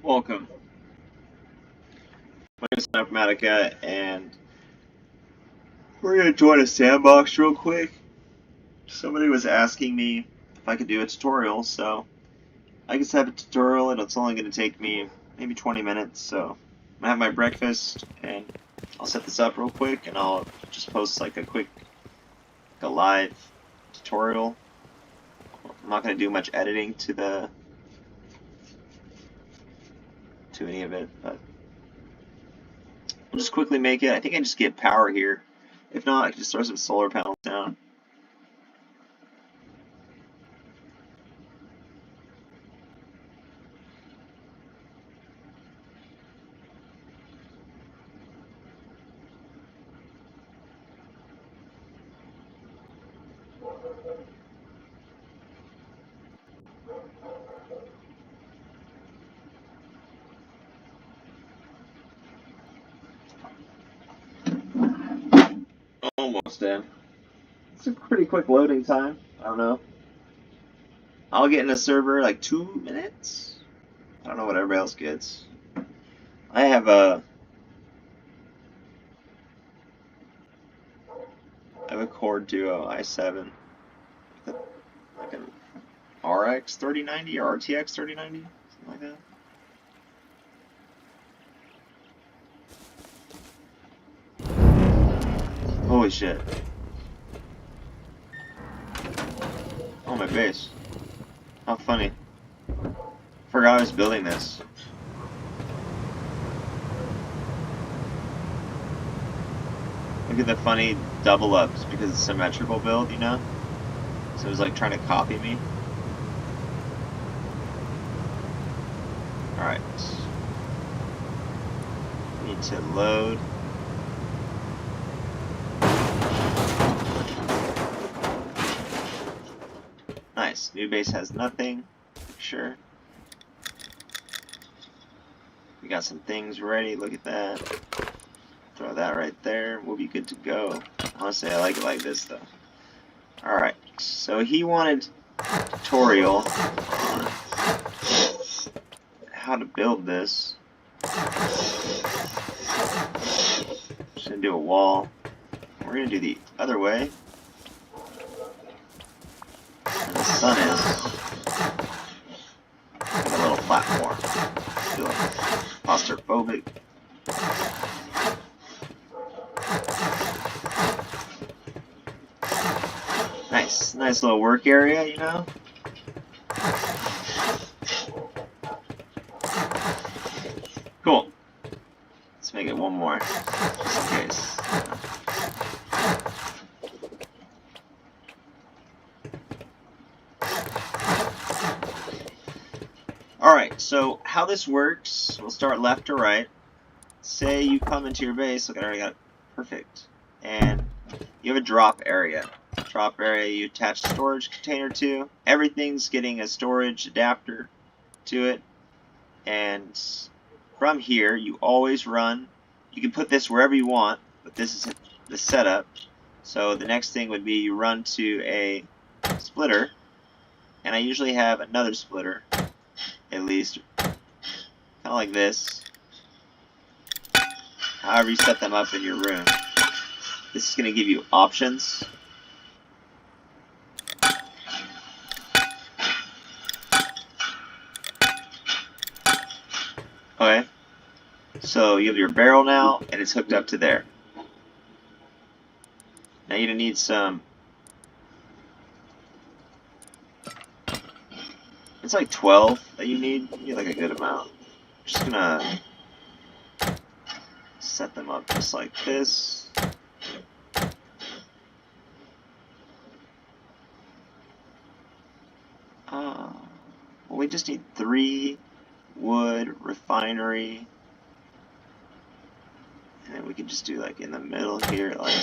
Welcome. My name is Informatica, and we're going to join a sandbox real quick. Somebody was asking me if I could do a tutorial, so I can set up a tutorial, and it's only going to take me maybe 20 minutes. So I'm going to have my breakfast, and I'll set this up real quick, and I'll just post like a live tutorial. I'm not going to do much editing to any of it, but I'll just quickly make it. I think I just get power here. If not, I can just throw some solar panels down. Almost in. It's a pretty quick loading time. I don't know. I'll get in a server like 2 minutes. I don't know what everybody else gets. I have a Core Duo i7, like an RX 3090 or RTX 3090, something like that. Holy shit! Oh, my base. How funny. Forgot I was building this. Look at the funny double ups because it's a symmetrical build, you know? So it was like trying to copy me. Alright. Need to load. Nice. New base has nothing. Sure. We got some things ready. Look at that. Throw that right there. We'll be good to go. Honestly, I like it like this, though. Alright. So he wanted a tutorial on how to build this. Just gonna do a wall. We're gonna do the other way. And the sun is like a little platform. Feel claustrophobic. Nice little work area, you know? Cool. Let's make it one more, just in case. Alright, so how this works, we'll start left to right. Say you come into your base, look, I already got it perfect. And you have a drop area. Drop area you attach a storage container to. Everything's getting a storage adapter to it. And from here, you always run. You can put this wherever you want, but this is the setup. So the next thing would be you run to a splitter. And I usually have another splitter, at least, kind of like this. However you set them up in your room. This is going to give you options. Okay, so you have your barrel now, and it's hooked up to there. Now you're going to need some, it's like 12 that you need like a good amount. Just going to set them up just like this. Well, we just need 3 wood, refinery, and then we can just do like in the middle here, like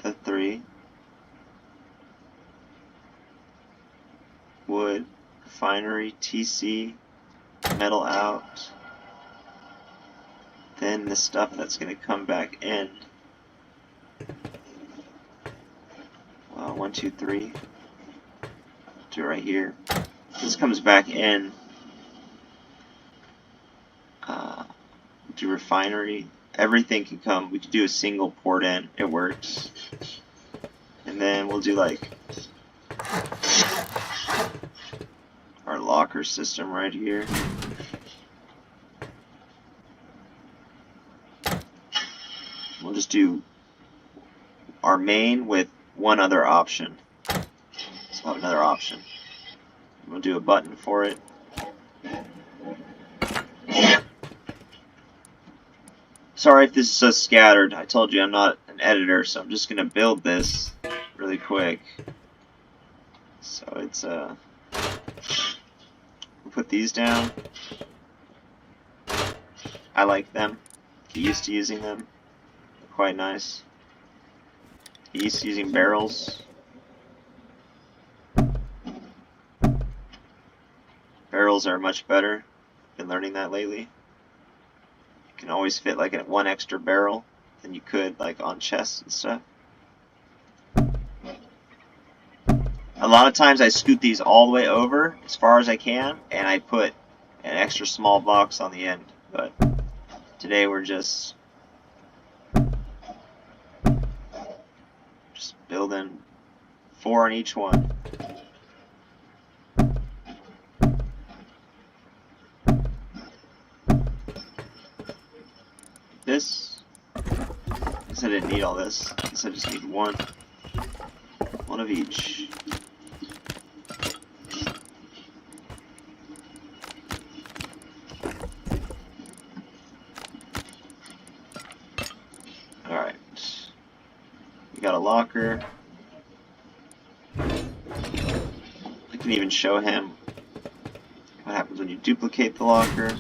the 3 wood, refinery, TC, metal out, then the stuff that's going to come back in. 1, 2, 3. Do it right here. This comes back in. Do refinery. Everything can come. We could do a single port in. It works. And then we'll do like our locker system right here. We'll just do our main with one other option. So we'll have another option. We'll do a button for it. Sorry if this is so scattered. I told you I'm not an editor, so I'm just going to build this really quick. So it's, we'll put these down. I like them. Get used to using them. They're quite nice. Get used to using barrels. Barrels are much better. Been learning that lately. You can always fit like one extra barrel than you could like on chests and stuff. A lot of times I scoot these all the way over as far as I can, and I put an extra small box on the end. But today we're just building 4 on each one. This. I guess I didn't need all this. I guess I just need one. One of each. Alright. We got a locker. I can even show him what happens when you duplicate the locker.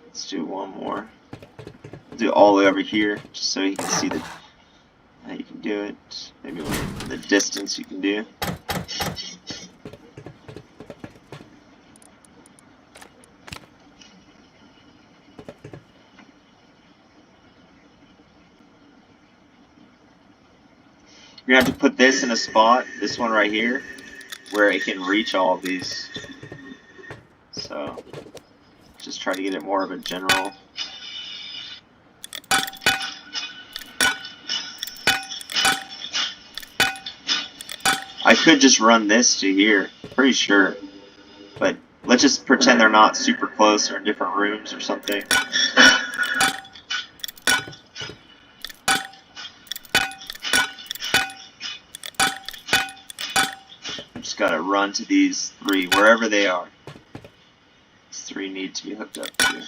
Let's do one more. We'll do it all the way over here, just so you can see how you can do it. Maybe the distance you can do. You're gonna have to put this in a spot, this one right here, where it can reach all of these. So just try to get it more of a general. I could just run this to here, pretty sure. But let's just pretend they're not super close or in different rooms or something. I just gotta run to these 3, wherever they are. These 3 need to be hooked up to.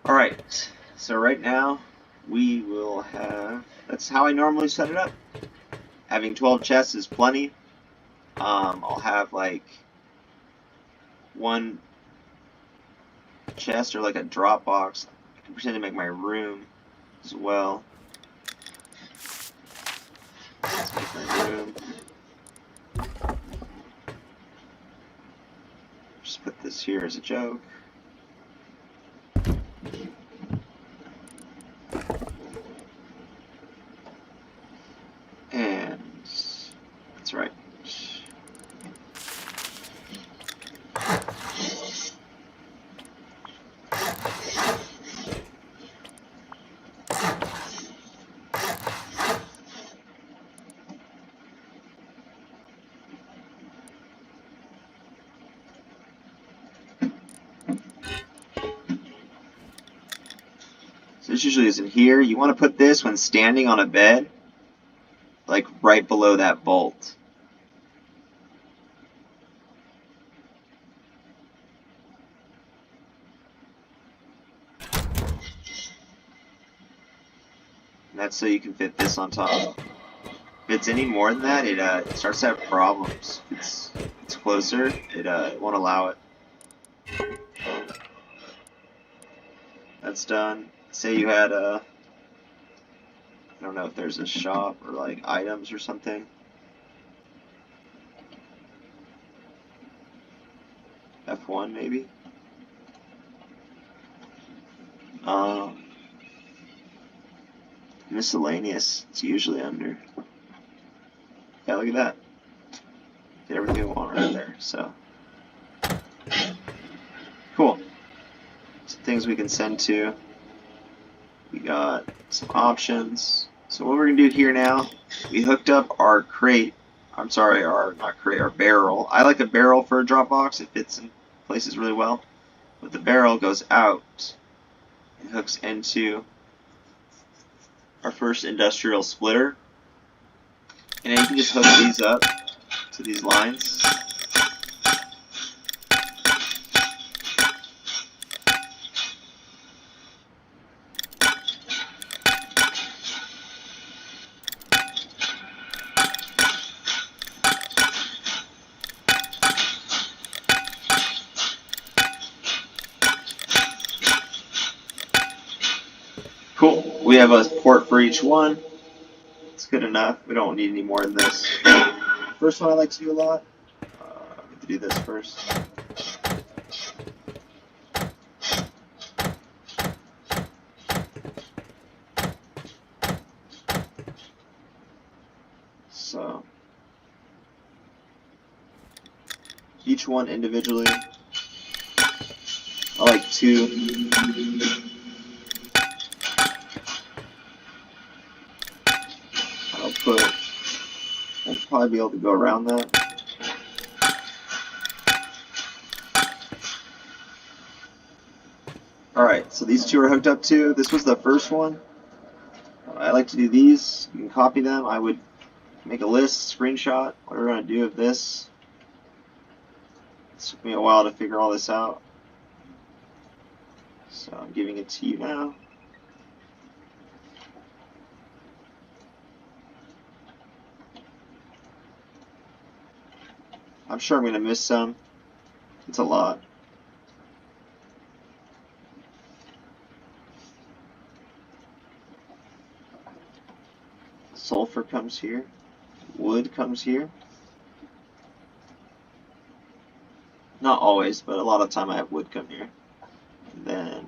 Alright, so right now we will have, that's how I normally set it up. Having 12 chests is plenty. I'll have like one chest or like a drop box. I can pretend to make my room as well. Let's make my room. Just put this here as a joke. And that's right. So this usually isn't here. You want to put this when standing on a bed, like right below that bolt. And that's so you can fit this on top. If it's any more than that, it starts to have problems. If it's closer, it won't allow it. That's done. Say you had don't know if there's a shop or like items or something. F1 maybe. Miscellaneous. It's usually under. Yeah, look at that. Get everything we want right there. So cool. Some things we can send to. We got some options. So what we're gonna do here now, we hooked up our crate. I'm sorry, not crate, our barrel. I like a barrel for a drop box. It fits in places really well. But the barrel goes out and hooks into our first industrial splitter. And then you can just hook these up to these lines. Cool. We have a port for each one. It's good enough. We don't need any more than this. First one I like to do a lot. I get to do this first. So each one individually. I like 2. I'll probably be able to go around that. Alright, so these 2 are hooked up too. This was the first one. I like to do these. You can copy them. I would make a list, screenshot, what we're going to do of this. It took me a while to figure all this out. So I'm giving it to you now. I'm sure I'm going to miss some. It's a lot. Sulfur comes here. Wood comes here. Not always, but a lot of time I have wood come here. And then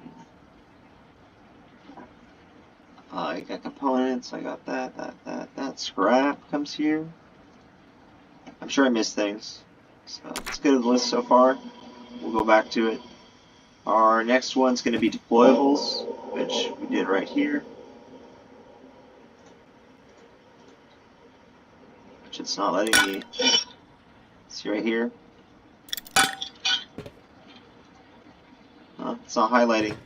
I got components. I got that. Scrap comes here. I'm sure I missed things. So let's go to the list so far. We'll go back to it. Our next one's going to be deployables, which we did right here. Which it's not letting me see right here. It's not highlighting.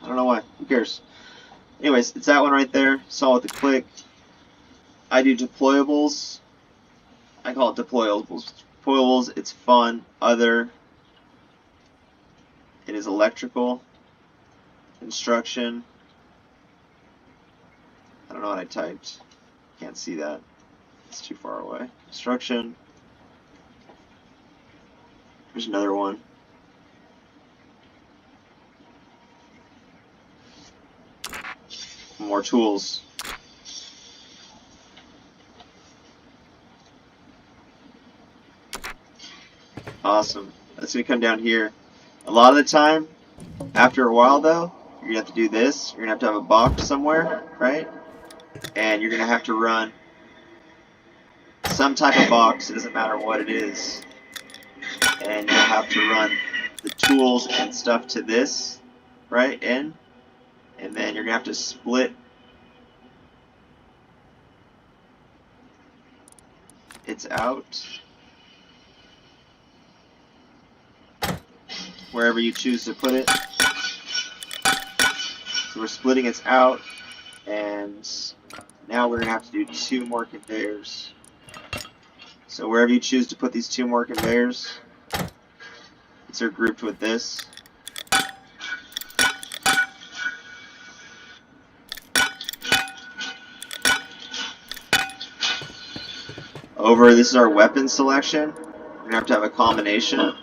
I don't know why. Who cares? Anyways, it's that one right there. Saw with the click. I do deployables. I call it deployables. Deployables, it's fun. Other. It is electrical. Instruction. I don't know what I typed. Can't see that. It's too far away. Instruction. There's another one. More tools. Awesome. That's going to come down here. A lot of the time, after a while though, you're going to have to do this. You're going to have a box somewhere, right? And you're going to have to run some type of box. It doesn't matter what it is. And you'll have to run the tools and stuff to this, right, in. And then you're going to have to split it's out wherever you choose to put it. So we're splitting it's out, and now we're going to have to do 2 more conveyors. So wherever you choose to put these 2 more conveyors, these are grouped with this. Over, this is our weapon selection. We're going to have a combination.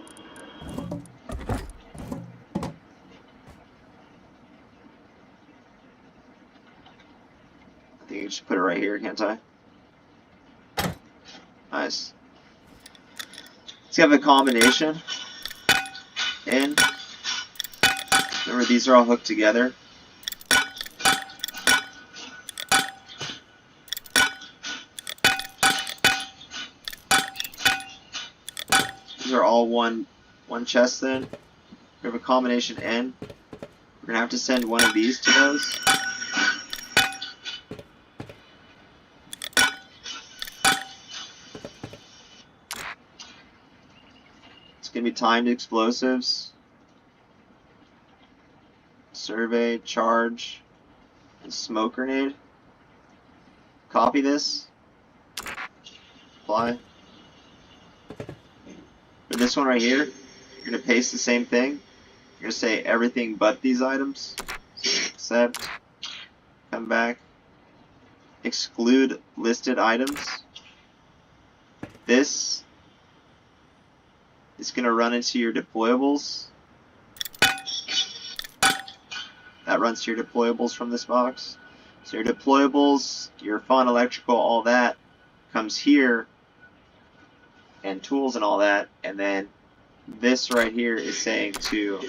I think I should put it right here, can't I? Nice. Let's have a combination in. Remember, these are all hooked together. These are all one chest then. We have a combination in. We're gonna have to send one of these to those. It's gonna be timed explosives. Survey, charge, and smoke grenade. Copy this. Apply. For this one right here, you're gonna paste the same thing. You're gonna say everything but these items. Accept. Come back. Exclude listed items. This is gonna run into your deployables. That runs to your deployables from this box. So your deployables, your fun, electrical, all that comes here, and tools and all that, and then this right here is saying to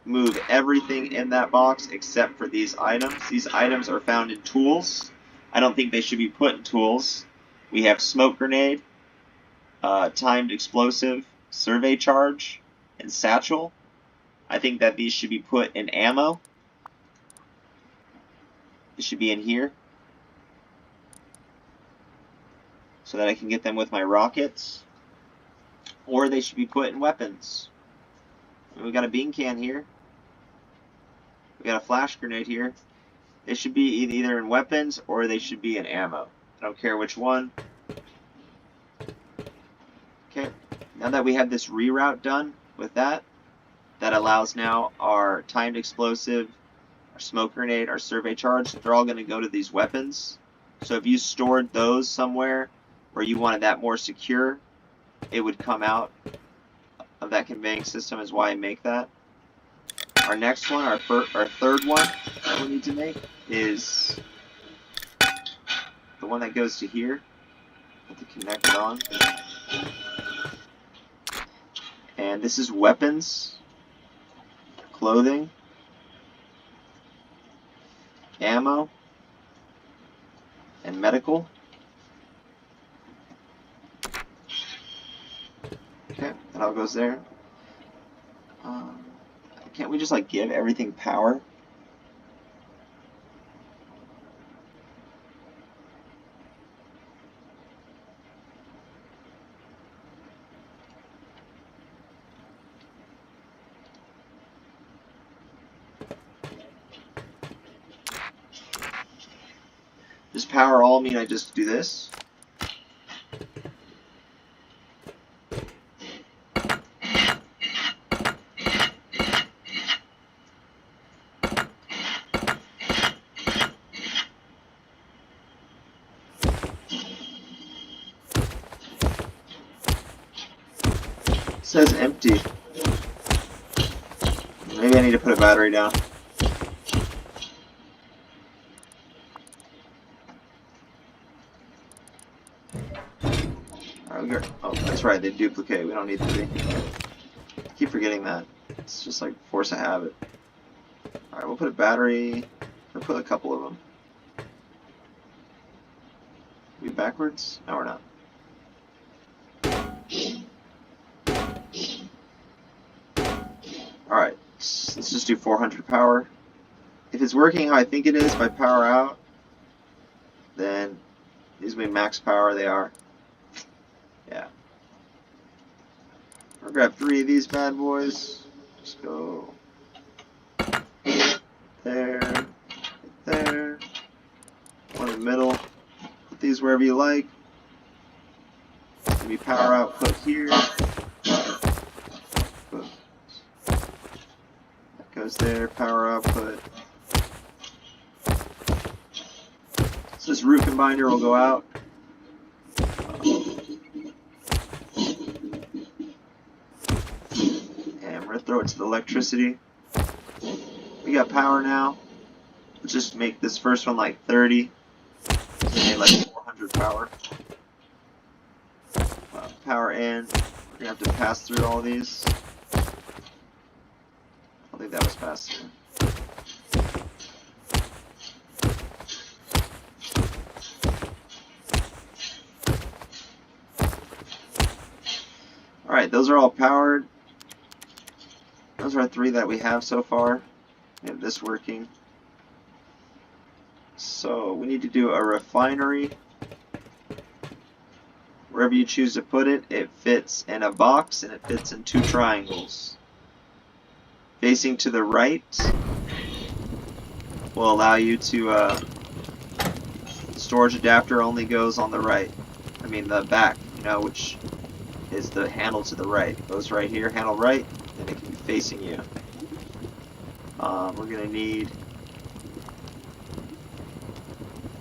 move everything in that box except for these items. These items are found in tools. I don't think they should be put in tools. We have smoke grenade, timed explosive, survey charge, and satchel. I think that these should be put in ammo. It should be in here so that I can get them with my rockets, or they should be put in weapons. We got a bean can here. We got a flash grenade here. They should be either in weapons or they should be in ammo. I don't care which one. Okay, now that we have this reroute done with that, that allows now our timed explosive, our smoke grenade, our survey charge, they're all going to go to these weapons. So if you stored those somewhere where you wanted that more secure, it would come out of that conveying system, is why I make that. Our next one, our third one that we need to make is the one that goes to here. Have to connect it on. And this is weapons, clothing, ammo, and medical. Okay, that all goes there. Can't we just like give everything power? Does power all mean I just do this? It says empty. Maybe I need to put a battery down. Oh, that's right, they duplicate. We don't need 3. I keep forgetting that. It's just like force of habit. Alright, we'll put a battery. We'll put a couple of them. Are we backwards? No, we're not. Alright, let's just do 400 power. If it's working how I think it is by power out, then these will be max power. They are. Yeah. I'll grab 3 of these bad boys. Just go there, there, one in the middle. Put these wherever you like. Maybe power output here. That goes there, power output. So this root combiner will go out. Throw it to the electricity. We got power now. Let's just make this first one like 30. So we need like 400 power. Power in. We're gonna have to pass through all these. I don't think that was passed through. Alright, those are all powered. Those are 3 that we have so far. We have this working. So we need to do a refinery. Wherever you choose to put it, it fits in a box and it fits in 2 triangles. Facing to the right will allow you to storage adapter only goes on the right. I mean the back, you know, which is the handle to the right. It goes right here, handle right, and it can be facing you. We're gonna need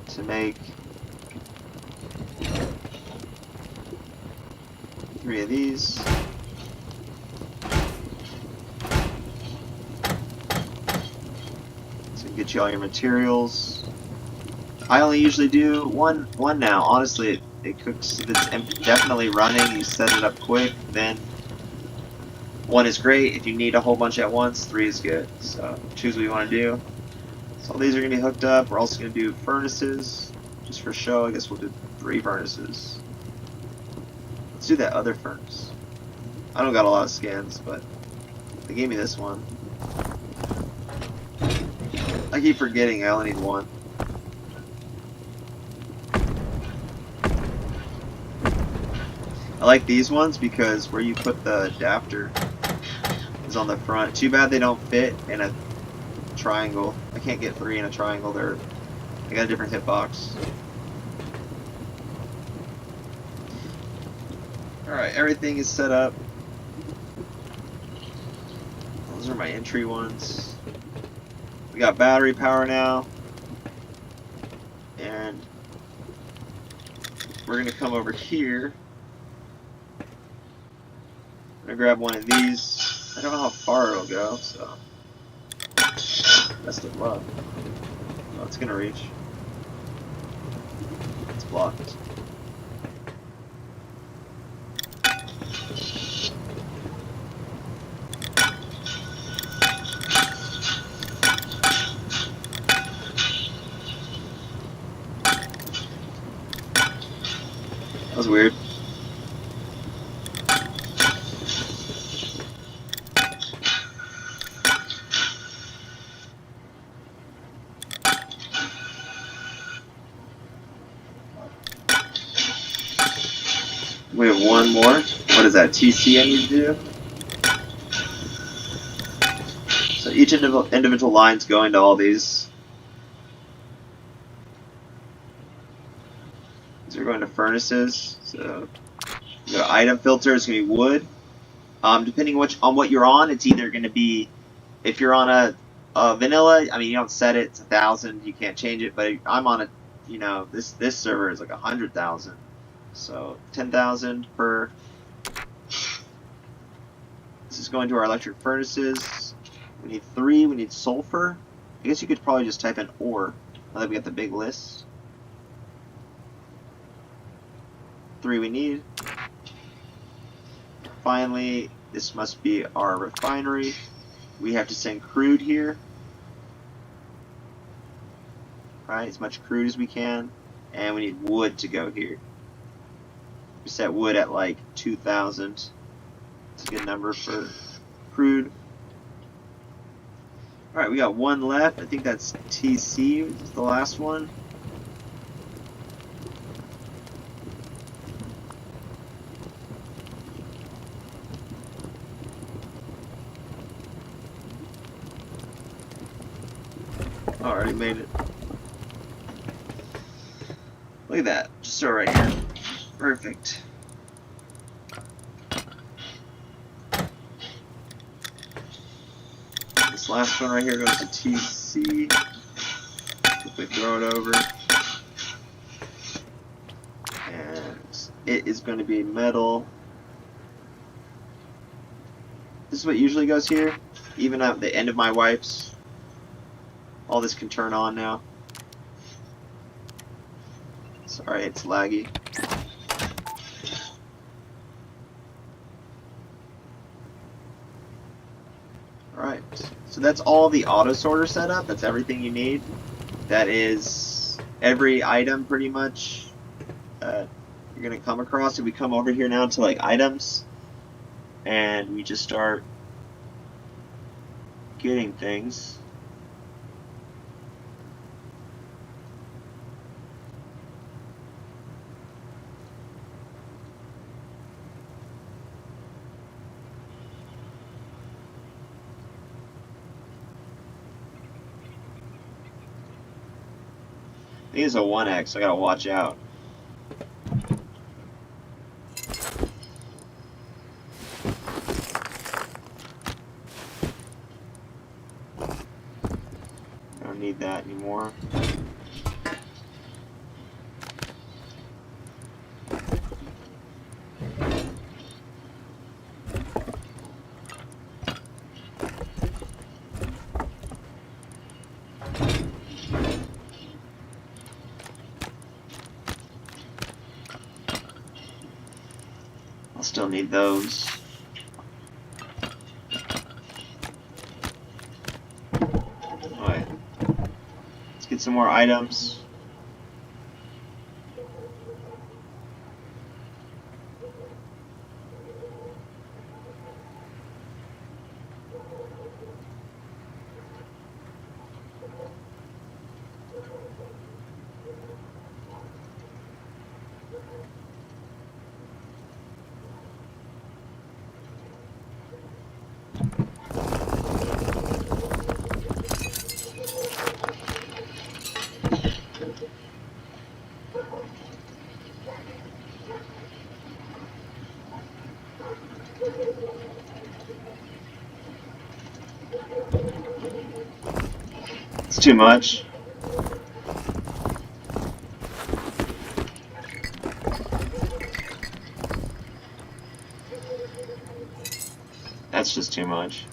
to make 3 of these. So get you all your materials. I only usually do one now. Honestly, it cooks. If it's definitely running, you set it up quick. Then 1 is great. If you need a whole bunch at once, 3 is good. So choose what you want to do. So all these are going to be hooked up. We're also going to do furnaces, just for show. I guess we'll do 3 furnaces. Let's do that other furnace. I don't got a lot of scans, but they gave me this one. I keep forgetting I only need 1. I like these ones because where you put the adapter is on the front. Too bad they don't fit in a triangle. I can't get 3 in a triangle. They got a different hitbox. Alright, everything is set up. Those are my entry ones. We got battery power now. And we're going to come over here. I'm going to grab one of these. I don't know how far it'll go, so best of luck. Oh, it's going to reach. It's blocked. That was weird. We have 1 more. What is that? TC I need to do? So each individual line's going to all these. These are going to furnaces. So you go to item filter. It's going to be wood. Depending on what you're on, it's either going to be, if you're on a vanilla, I mean you don't set it. It's 1,000. You can't change it. But I'm on a, you know, this server is like 100,000. So 10,000 per. This is going to our electric furnaces. We need 3. We need sulfur. I guess you could probably just type in ore. Now that we got the big list. 3 we need. Finally, this must be our refinery. We have to send crude here. Right, as much crude as we can. And we need wood to go here. We set wood at like 2,000. It's a good number for crude. Alright, we got 1 left. I think that's TC, which is the last one. Already made it. Look at that. Just throw it right here. Perfect. This last one right here goes to TC. Quickly throw it over. And it is going to be metal. This is what usually goes here. Even at the end of my wipes. All this can turn on now. Sorry, it's laggy. Alright, so that's all the auto sorter setup. That's everything you need. That is every item pretty much you're going to come across. If we come over here now to like items and we just start getting things. I think it's a 1x, so I gotta watch out. I don't need that anymore. I'll still need those. Alright. Let's get some more items. It's too much. That's just too much.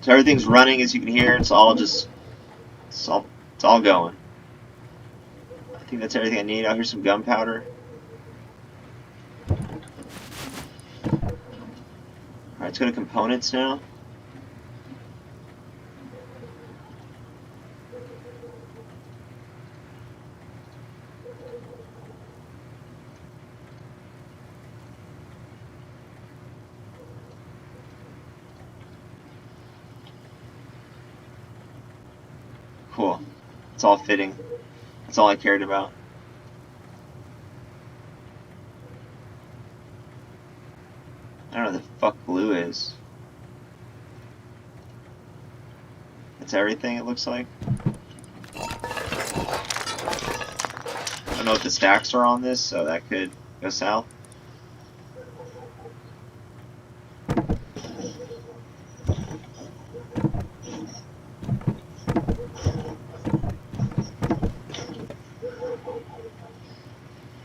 So everything's running, as you can hear. It's all going. I think that's everything I need. Oh, here's some gunpowder. Alright, let's go to components now. Cool. It's all fitting. That's all I cared about. I don't know what the fuck blue is. That's everything, it looks like. I don't know what the stacks are on this, so that could go south.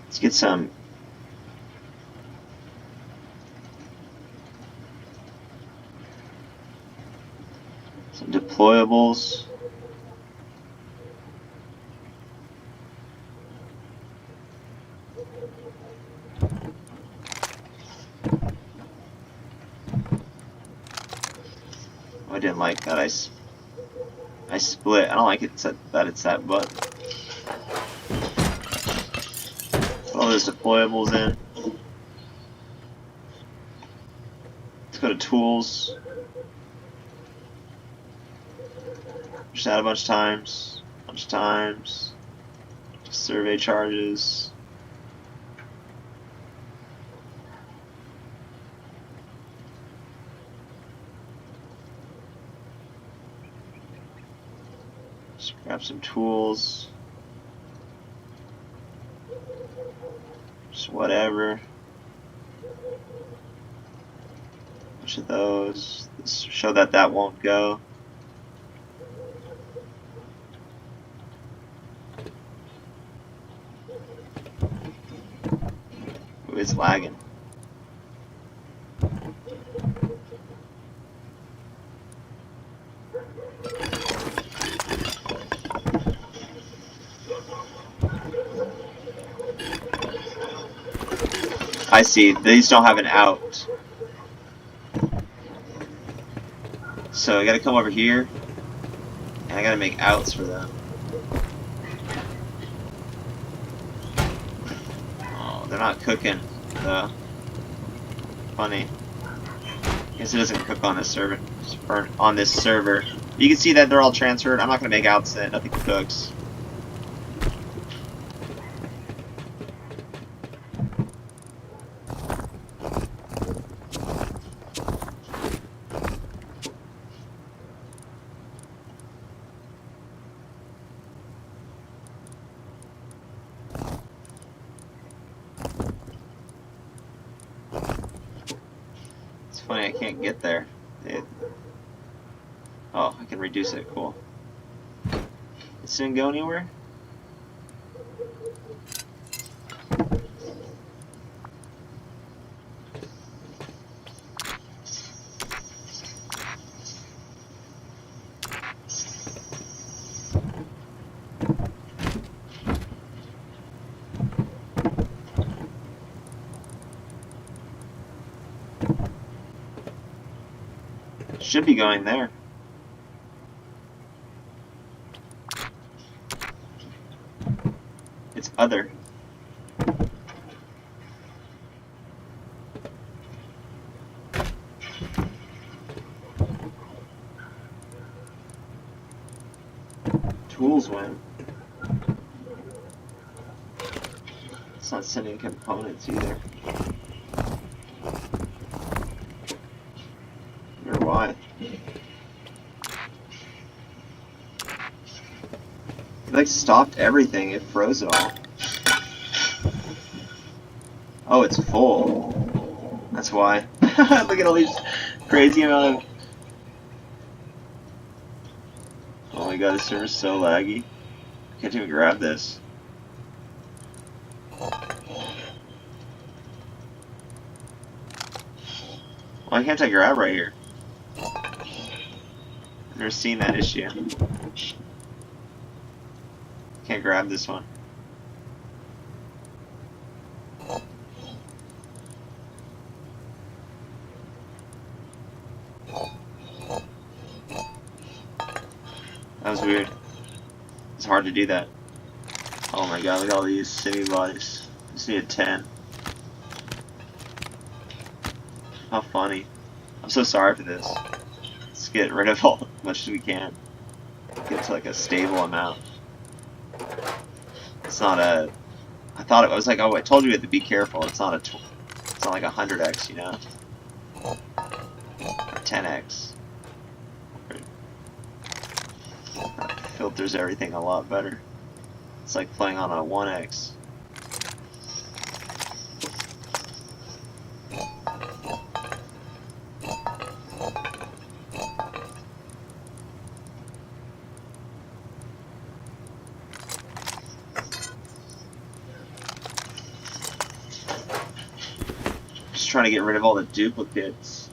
Let's get some deployables. Oh, I didn't like that. I split. I don't like it that it's that, but put all those deployables in. Let's go to tools. Just add a bunch of times. Survey charges. Just grab some tools. Just whatever. Bunch of those. Let's show that that won't go. Ooh, it's lagging. I see. These don't have an out. So I gotta come over here, and I gotta make outs for them. Oh, they're not cooking, though. Funny. I guess it doesn't cook on this server. Or on this server. You can see that they're all transferred. I'm not gonna make outs then. Nothing cooks. It's funny, I can't get there. Oh, I can reduce it. Cool. It didn't go anywhere? Should be going there. It's other. Tools win. It's not sending components either. Or why? It like stopped everything. It froze it all. Oh, it's full. That's why. Look at all these crazy amount of. Oh my god, this server's so laggy. I can't even grab this. Why can't I grab right here? I've never seen that issue. Can't grab this one. That was weird. It's hard to do that. Oh my god, look at all these city bodies. Just need a 10. How funny. I'm so sorry for this. Let's get rid of all as much as we can. Get to like a stable amount. It's not a. I thought it was like, oh, I told you we had to be careful. It's not a. It's not like 100x, you know, or 10x. That filters everything a lot better. It's like playing on a 1x. Just trying to get rid of all the duplicates.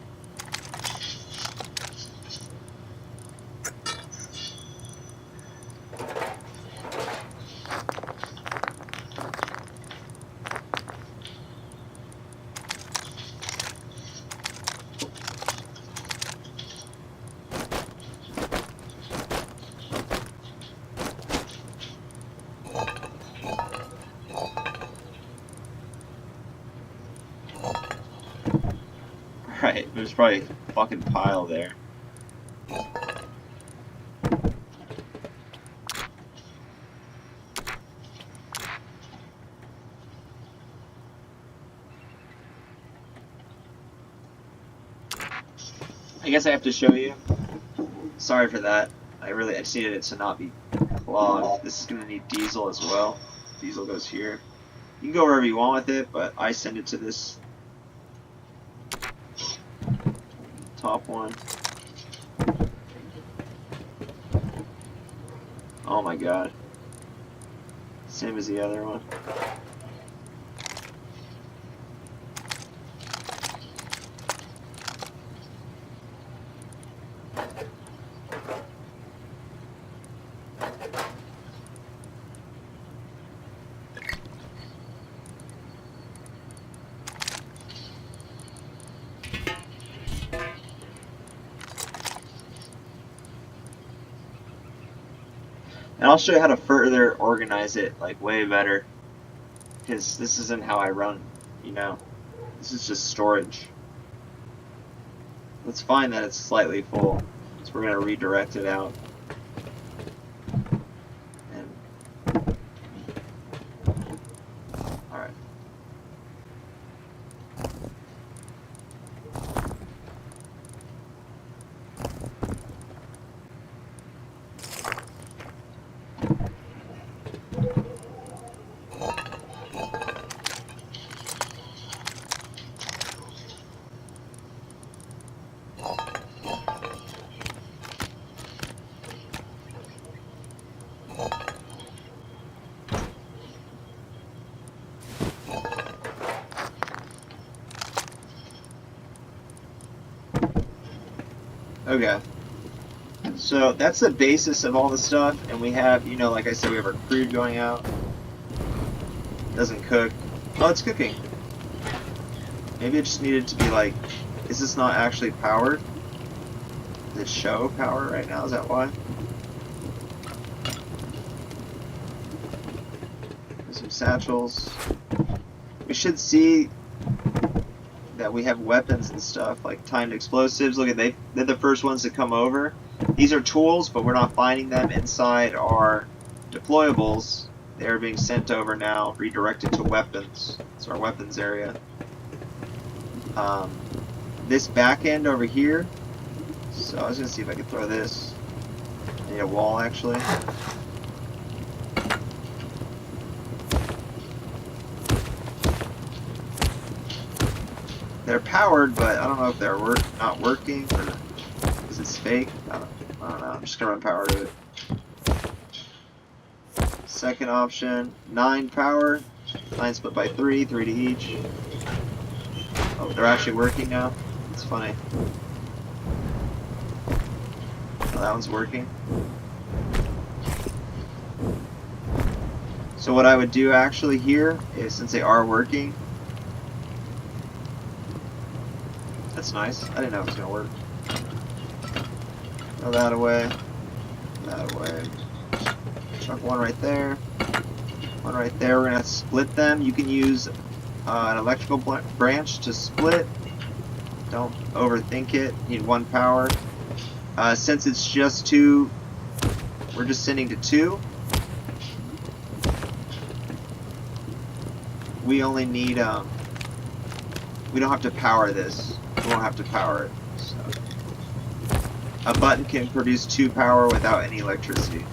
Right, there's probably a fucking pile there. I guess I have to show you. Sorry for that. I just needed it to not be clogged. This is gonna need diesel as well. Diesel goes here. You can go wherever you want with it, but I send it to this top one. Oh my god. Same as the other one. And I'll show you how to further organize it, like, way better. Because this isn't how I run, you know. This is just storage. Let's find that it's slightly full. So we're going to redirect it out. And alright. Okay. So that's the basis of all the stuff, and we have, you know, like I said, we have our crude going out. Doesn't cook. Oh, it's cooking. Maybe it just needed to be like, is this not actually powered? Does it show power right now? Is that why? There's some satchels. We should see that we have weapons and stuff, like timed explosives. Look at they're the first ones to come over. These are tools, but we're not finding them inside our deployables. They're being sent over now, redirected to weapons. It's our weapons area. This back end over here. So I was gonna see if I could throw this. I need a wall actually. They're powered, but I don't know if they're not working or is it fake. I don't know. I'm just gonna run power to it. Second option, 9 power, 9 split by 3, 3 to each. Oh, they're actually working now. It's funny. Oh, that one's working. So what I would do actually here is, since they are working, that's nice. I didn't know it was gonna work. Throw that away. That away. Chuck one right there. One right there. We're gonna split them. You can use an electrical branch to split. Don't overthink it. You need 1 power. Since it's just 2, we're just sending to 2. We only need we don't have to power this. We won't have to power it. So. A button can produce 2 power without any electricity. You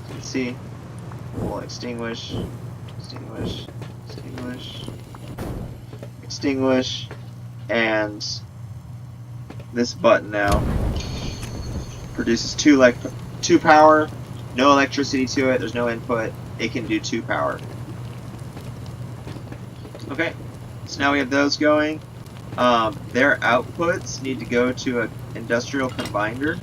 can see. We'll extinguish, extinguish, extinguish, extinguish, and this button now produces 2 power. No electricity to it. There's no input. It can do 2 power. Okay. So now we have those going. Their outputs need to go to an industrial combiner.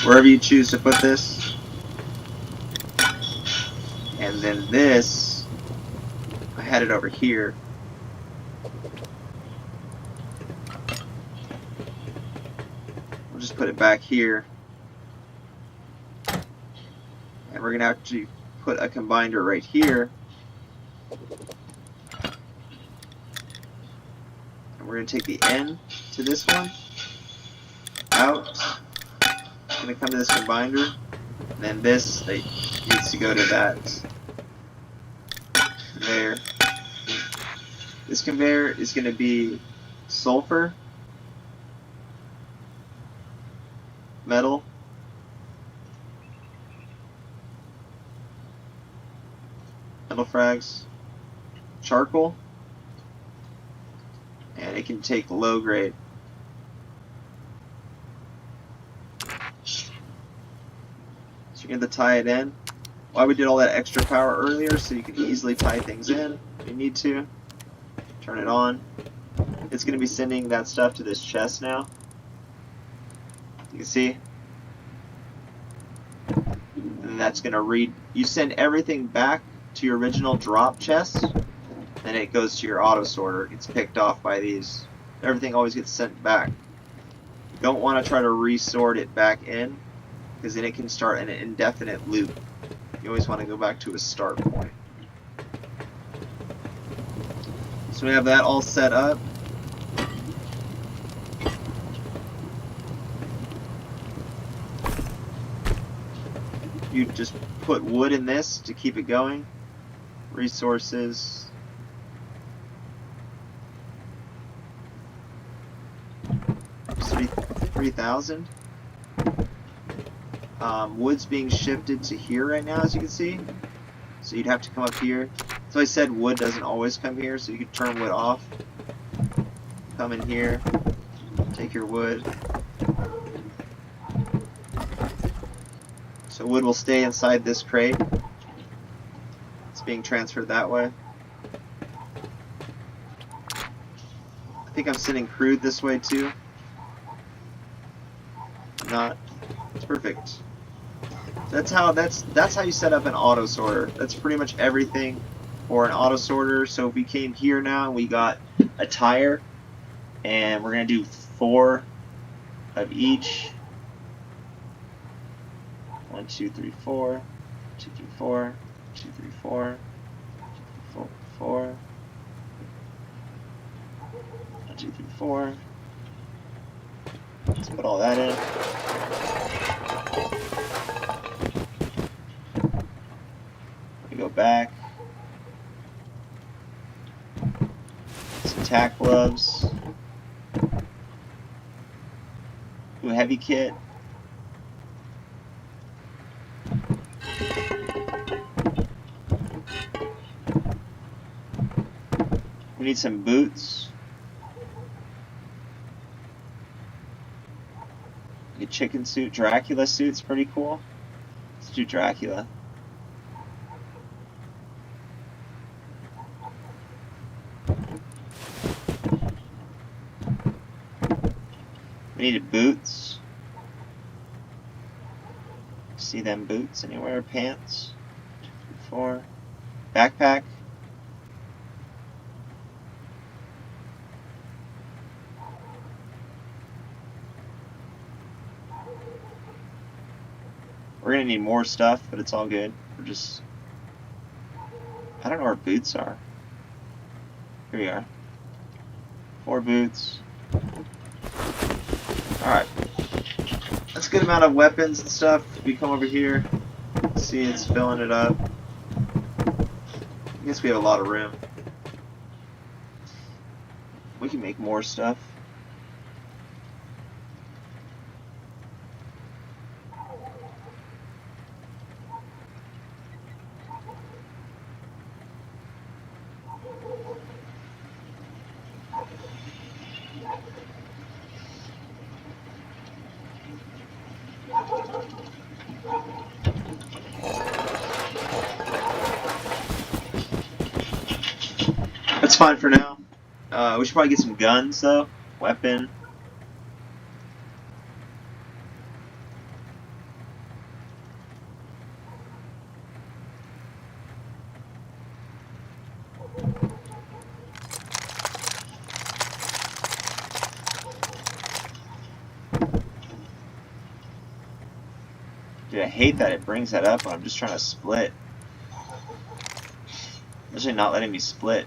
Wherever you choose to put this. And then this, I had it over here. We'll just put it back here. And we're going to actually put a combiner right here. And we're going to take the N to this one. Out. It's going to come to this combiner. And then this needs to go to that conveyor. This conveyor is going to be sulfur, metal, metal frags, charcoal, and it can take low grade. So you're going to tie it in. Why we did all that extra power earlier, so you can easily tie things in if you need to. Turn it on. It's going to be sending that stuff to this chest now. You can see. And that's going to read. You send everything back to your original drop chest, then it goes to your auto sorter. It gets picked off by these. Everything always gets sent back. You don't want to try to resort it back in, because then it can start an indefinite loop. You always want to go back to a start point. So we have that all set up. You just put wood in this to keep it going. Resources. It's 3,000. Wood's being shifted to here right now, as you can see. So you'd have to come up here. So I said wood doesn't always come here, so you can turn wood off. Come in here, take your wood. So wood will stay inside this crate. It's being transferred that way. I think I'm sending crude this way too. Not. It's perfect. That's how you set up an auto sorter. That's pretty much everything for an auto sorter. So we came here now and we got a tire, and we're gonna do 4 of each. 1, 2, 3, 4. 2, 3, 4. 2, 3, 4. 4, 4. 1, 2, 3, 4. Let's put all that in. We go back. Some tack gloves. Do a heavy kit. We need some boots. A chicken suit, Dracula suit's pretty cool. Let's do Dracula. We needed boots. See them boots anywhere? Pants. 2, 3, 4. Backpack. We're gonna need more stuff, but it's all good. We're just... I don't know where boots are. Here we are. 4 boots. Alright. That's a good amount of weapons and stuff. We come over here. See, it's filling it up. I guess we have a lot of room. We can make more stuff. That's fine for now. We should probably get some guns though. Weapon. Dude, I hate that it brings that up when I'm just trying to split. It's actually not letting me split.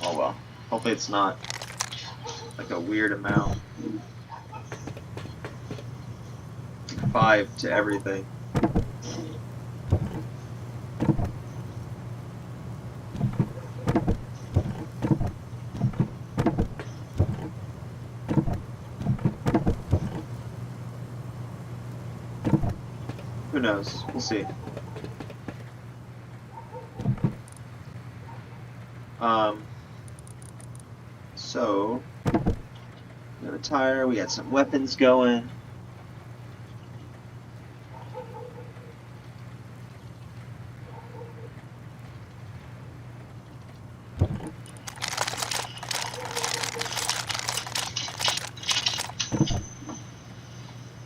Oh well. Hopefully it's not like a weird amount. 5 to everything. Who knows? We'll see. So we have a tire, we got some weapons going.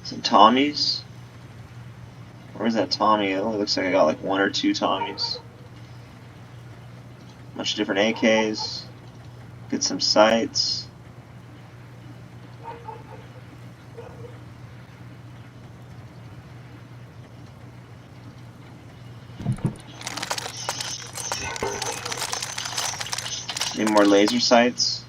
Some Tommies. Where's that Tommy? It only looks like I got like 1 or 2 Tommies. Bunch of different AKs. Get some sights. Need more laser sights.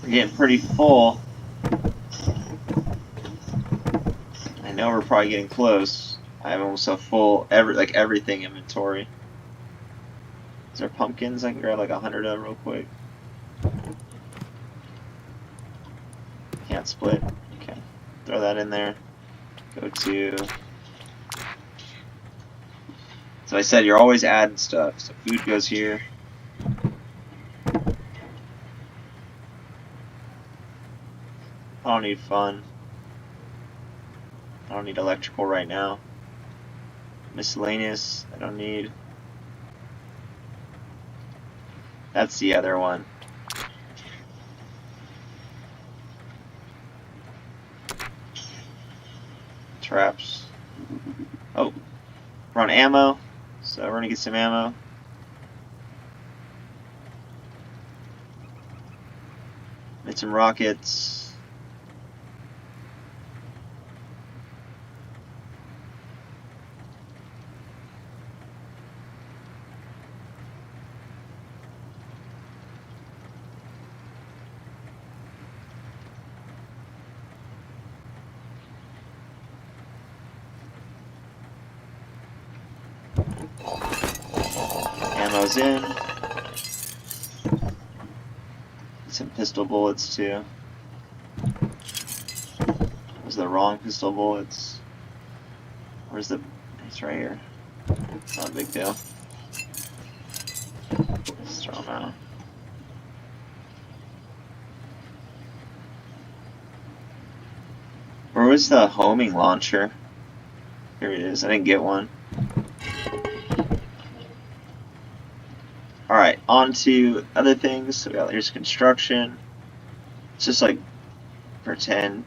We're getting pretty full. I know we're probably getting close. I have almost a full everything inventory. Is there pumpkins? I can grab like 100 of real quick. Can't split. Okay. Throw that in there. Go to... So I said you're always adding stuff. So food goes here. I don't need fun. I don't need electrical right now. Miscellaneous, I don't need. That's the other one. Traps. Oh, we're on ammo, so we're gonna get some ammo. Made some rockets. Ammo's in. Some pistol bullets too. Those are the wrong pistol bullets. Where's the... It's right here. Not a big deal. Just throw them out. Where was the homing launcher? Here it is. I didn't get one. Alright, on to other things. So we got here's construction. It's just like pretend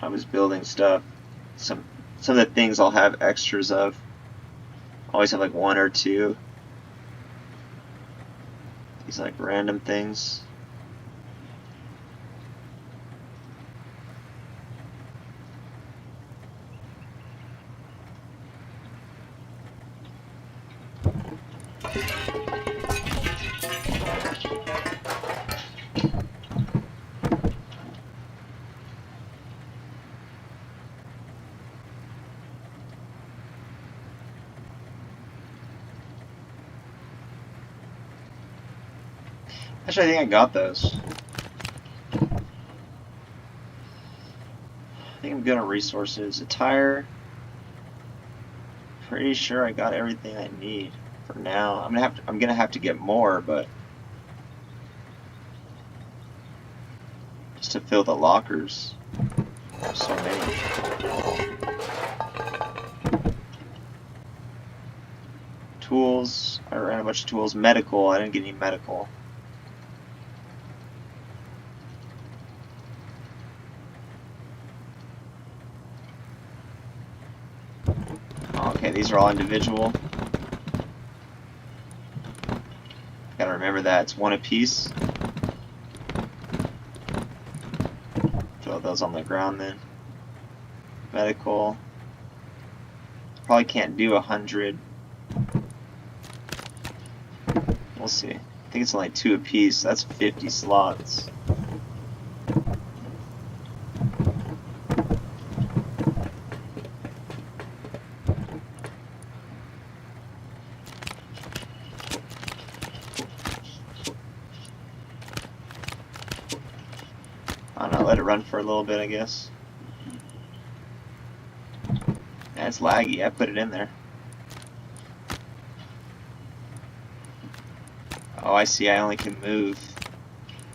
I was building stuff. Some of the things I'll have extras of. Always have like 1 or 2. These like random things. Actually, I think I got those. I think I'm good on resources. A tire. Pretty sure I got everything I need for now. I'm gonna have to get more, but just to fill the lockers. There's so many. Tools. I ran a bunch of tools. Medical. I didn't get any medical. Okay, these are all individual. Gotta remember that it's 1 apiece. Throw those on the ground then. Medical. Probably can't do 100. We'll see. I think it's only 2 apiece. That's 50 slots. not let it run for a little bit, I guess. That's laggy. I put it in there. Oh, I see. I only can move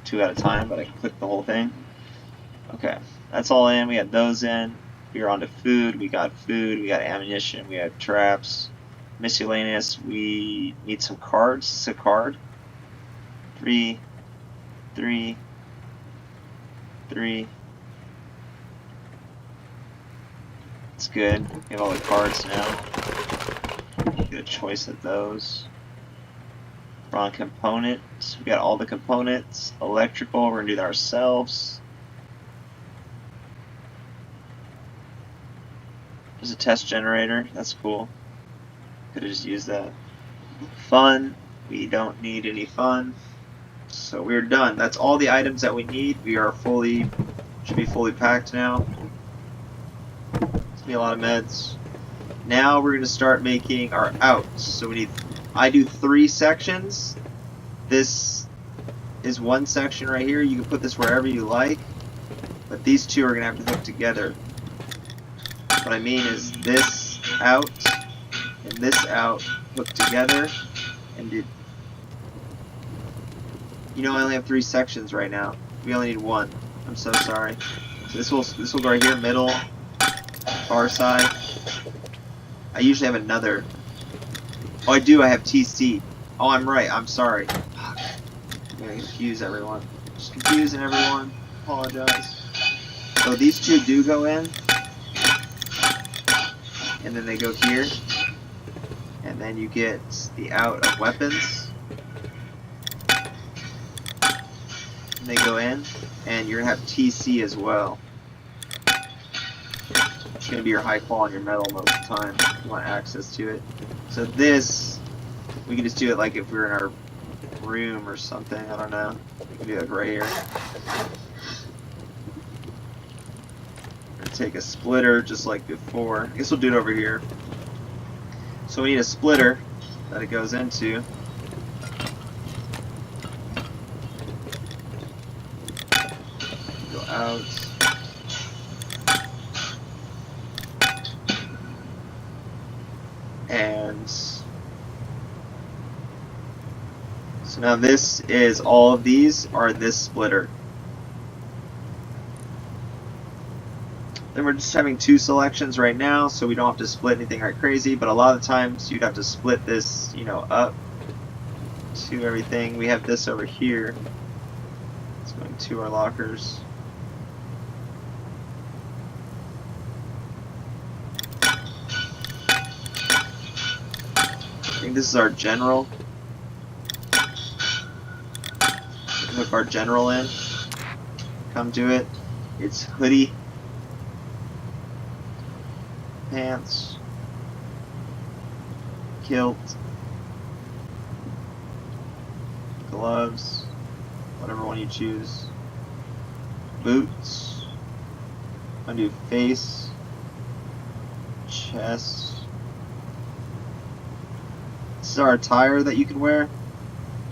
2 at a time, but I can click the whole thing. Okay, that's all in. We got those in. We're on to food. We got food. We got ammunition. We have traps. Miscellaneous. We need some cards. It's a card. 3, 3, 3. It's good. We have all the cards now. Get a choice of those. We're on components. We got all the components. Electrical. We're gonna do that ourselves. There's a test generator. That's cool. Could have just used that. Fun. We don't need any fun. So we're done. That's all the items that we need. We are should be fully packed now. It's be a lot of meds. Now we're going to start making our outs. So I do 3 sections. This is 1 section right here. You can put this wherever you like. But these 2 are going to have to hook together. What I mean is this out and this out hook together, and I only have 3 sections right now. We only need 1. I'm so sorry. So this will go right here, middle, far side. I usually have another. Oh, I do. I have TC. Oh, I'm right. I'm sorry. I'm gonna confuse everyone. Just confusing everyone. Apologize. So these 2 do go in. And then they go here, and then you get the out of weapons, and they go in, and you're going to have TC as well. It's going to be your high qual on your metal most of the time if you want access to it. So this, we can just do it like if we're in our room or something, I don't know. We can do it right here. Take a splitter just like before. I guess we'll do it over here. So we need a splitter that it goes into. Go out. And so now this is all of these are this splitter. Then we're just having 2 selections right now, so we don't have to split anything like crazy, but a lot of times you'd have to split this, up to everything. We have this over here. It's going to our lockers. I think this is our general. Hook our general in. Come to it. It's hoodie. Pants, kilt, gloves, whatever one you choose, boots, undo face, chest. This is our attire that you can wear.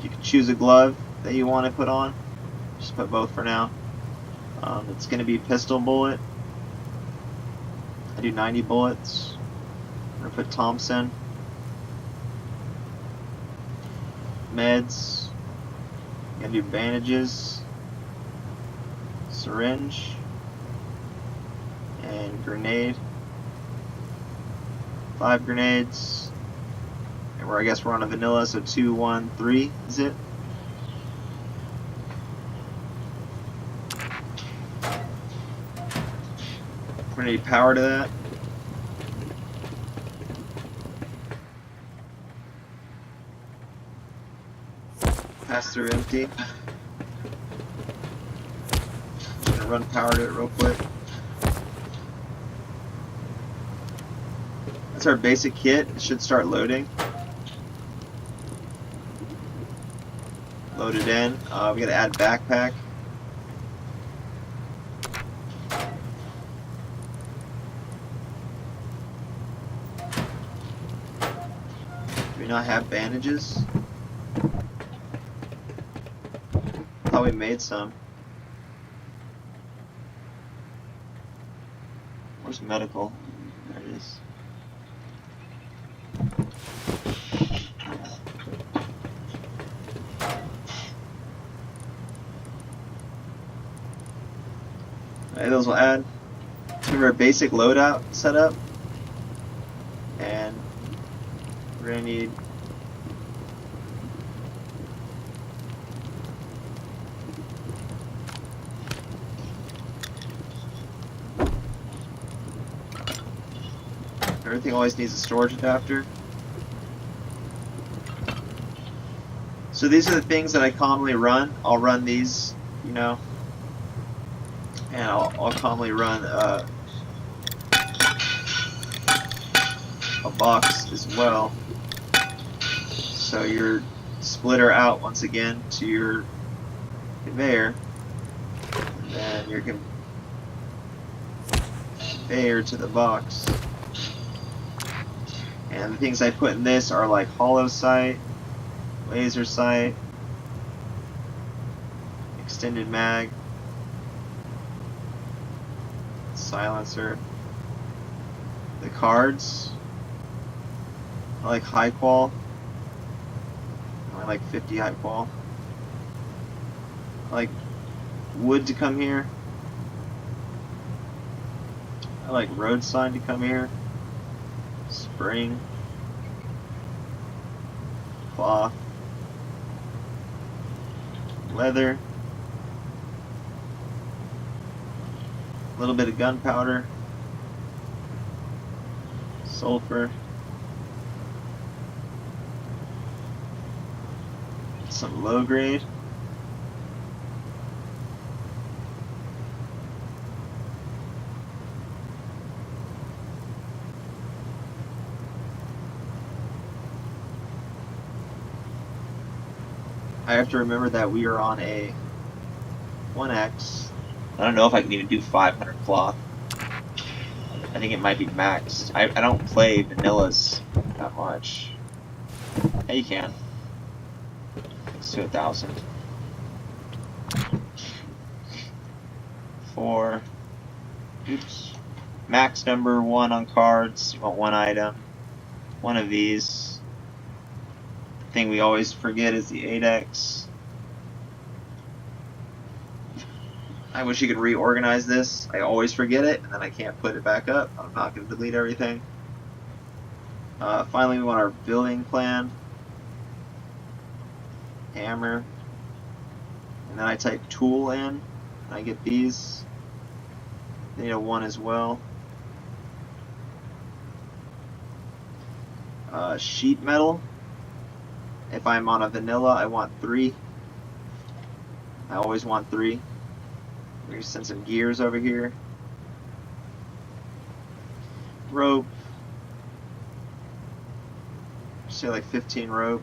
You can choose a glove that you want to put on. Just put both for now. It's going to be pistol bullet. I do 90 bullets. I'm going to put Thompson. Meds. I'm going to do bandages. Syringe. And grenade. 5 grenades. And I guess we're on a vanilla, so 2, 1, 3 is it? We're going to need power to that. Pass through empty. I'm going to run power to it real quick. That's our basic kit. It should start loading. Load it in. We got to add backpack. Do we not have bandages? I thought we made some. Where's medical? There it is. Alright, those will add to our basic loadout setup. And we're going to need everything always needs a storage adapter. So these are the things that I commonly run. I'll run these, you know, and I'll commonly run a box as well. So your splitter out once again to your conveyor, and then your conveyor to the box. And the things I put in this are like hollow sight, laser sight, extended mag, silencer. The cards, I like high qual. I like 50 high qual. I like wood to come here. I like road sign to come here. Spring, cloth, leather, a little bit of gunpowder, sulfur, some low grade, I have to remember that we are on a 1X. I don't know if I can even do 500 cloth. I think it might be maxed. I don't play vanillas that much. Yeah, you can. Let's do 1,000. 4. Oops. Max number 1 on cards. You want 1 item. 1 of these. The thing we always forget is the 8X. I wish you could reorganize this. I always forget it, and then I can't put it back up. I'm not going to delete everything. Finally, we want our building plan. Hammer. And then I type tool in, and I get these. I need a 1 as well. Sheet metal. If I'm on a vanilla, I want 3. I always want 3. We're going to send some gears over here. Rope. Say like 15 rope.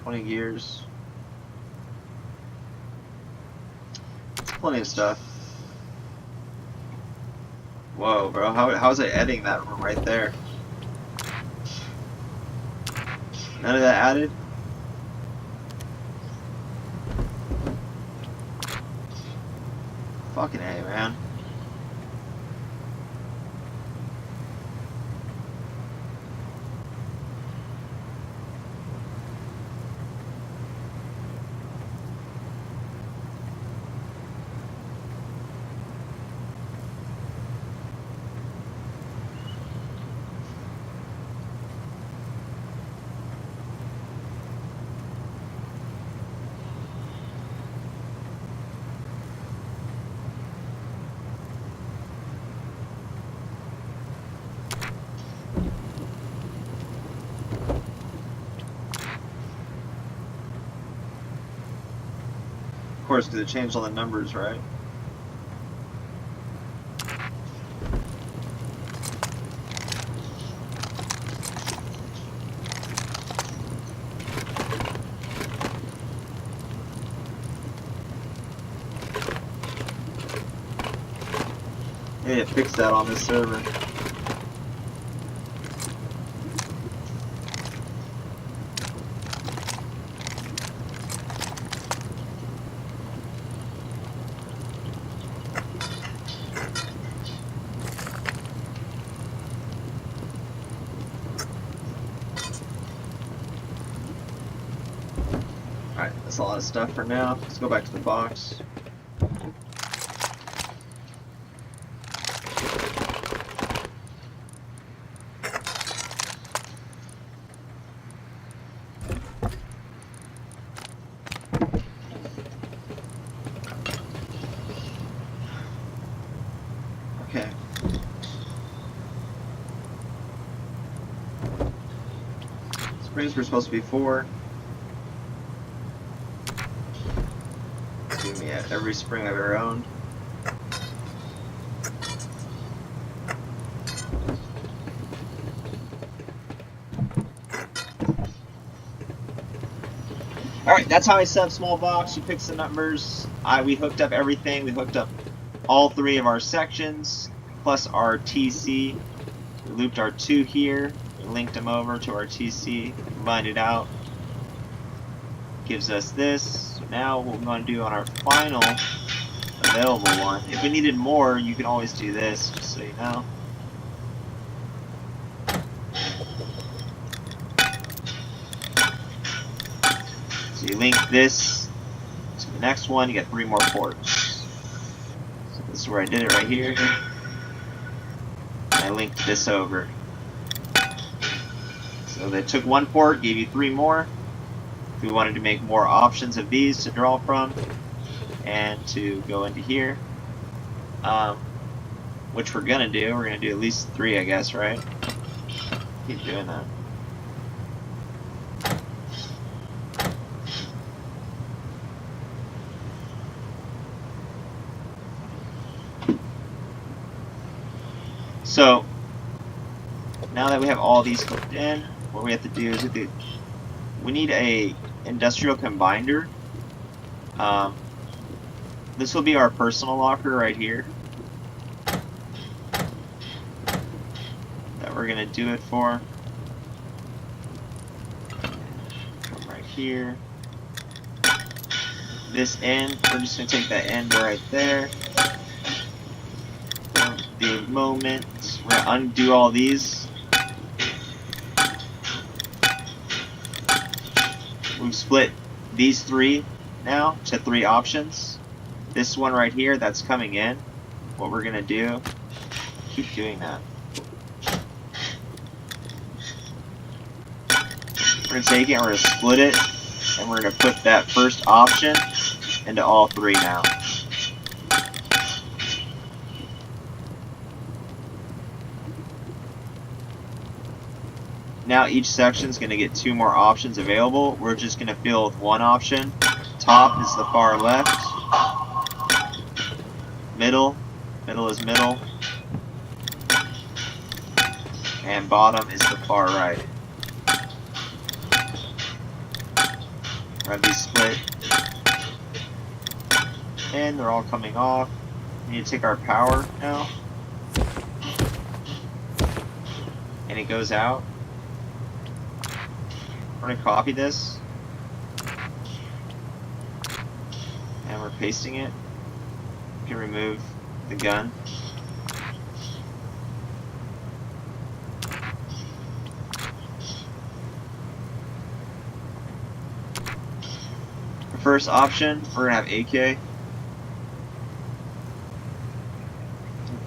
20 gears. Plenty of stuff. Whoa, bro. How is I editing that room right there? None of that added? Fucking A, man. Of course, because it changed all the numbers, right? They need to fix that on this server. That's a lot of stuff for now. Let's go back to the box. Okay. Springs were supposed to be 4. Give me every spring I've ever owned. Alright, that's how I set up small box. You pick some numbers. We hooked up everything. We hooked up all 3 of our sections, plus our TC. We looped our 2 here. We linked them over to our TC. Combined it out. Gives us this. So now what we're going to do on our final available one. If we needed more, you can always do this, just so you know. So you link this to the next one, you get 3 more ports. So this is where I did it right here. And I linked this over. So they took 1 port, gave you 3 more. If we wanted to make more options of these to draw from and to go into here, which we're gonna do. We're gonna do at least 3, I guess, right? Keep doing that. So now that we have all these hooked in, what we have to do is we need a industrial combiner. This will be our personal locker right here that we're gonna do it for. Come right here. This end, we're just gonna take that end right there. The moment we're gonna undo all these. We've split these 3 now to 3 options. This one right here that's coming in, what we're gonna do, keep doing that. We're gonna take it and we're gonna split it, and we're gonna put that first option into all 3 now. Now each section is going to get 2 more options available. We're just going to fill with 1 option. Top is the far left. Middle is middle. And bottom is the far right. We're going to be split. And they're all coming off. We need to take our power now. And it goes out. We're going to copy this, and we're pasting it. You can remove the gun. The first option, we're going to have AK.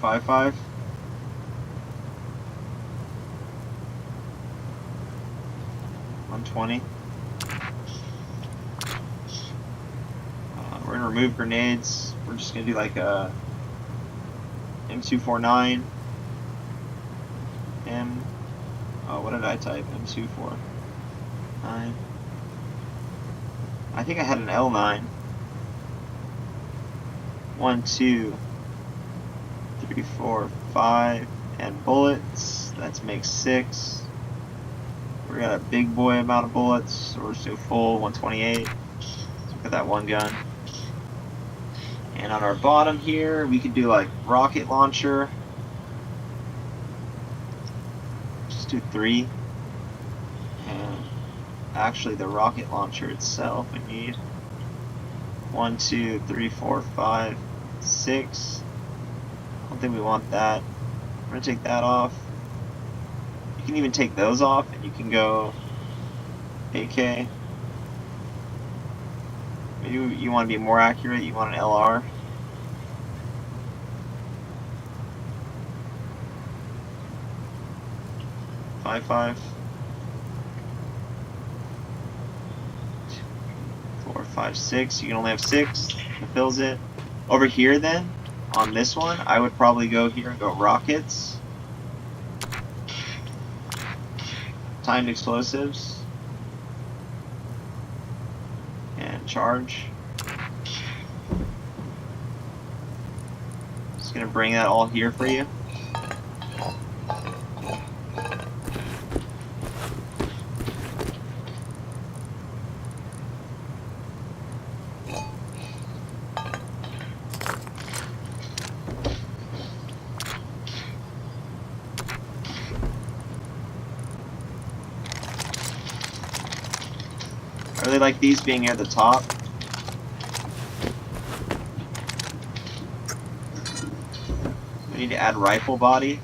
255. We're going to remove grenades. We're just going to do like a M249. What did I type? M249. I think I had an L9. 1, 2, 3, 4, 5, and bullets. That makes 6. We got a big boy amount of bullets, so we're just do full 128. So look at that 1 gun. And on our bottom here, we could do like rocket launcher. Just do 3. And actually, the rocket launcher itself, we need 1, 2, 3, 4, 5, 6. I don't think we want that. We're gonna take that off. You can even take those off and you can go AK. You want to be more accurate, you want an LR. Five. 4, 5, 6. You can only have 6. It fills it. Over here then, on this one, I would probably go here and go rockets. Timed explosives. And charge. Just gonna bring that all here for you. I really like these being near the top. We need to add rifle body.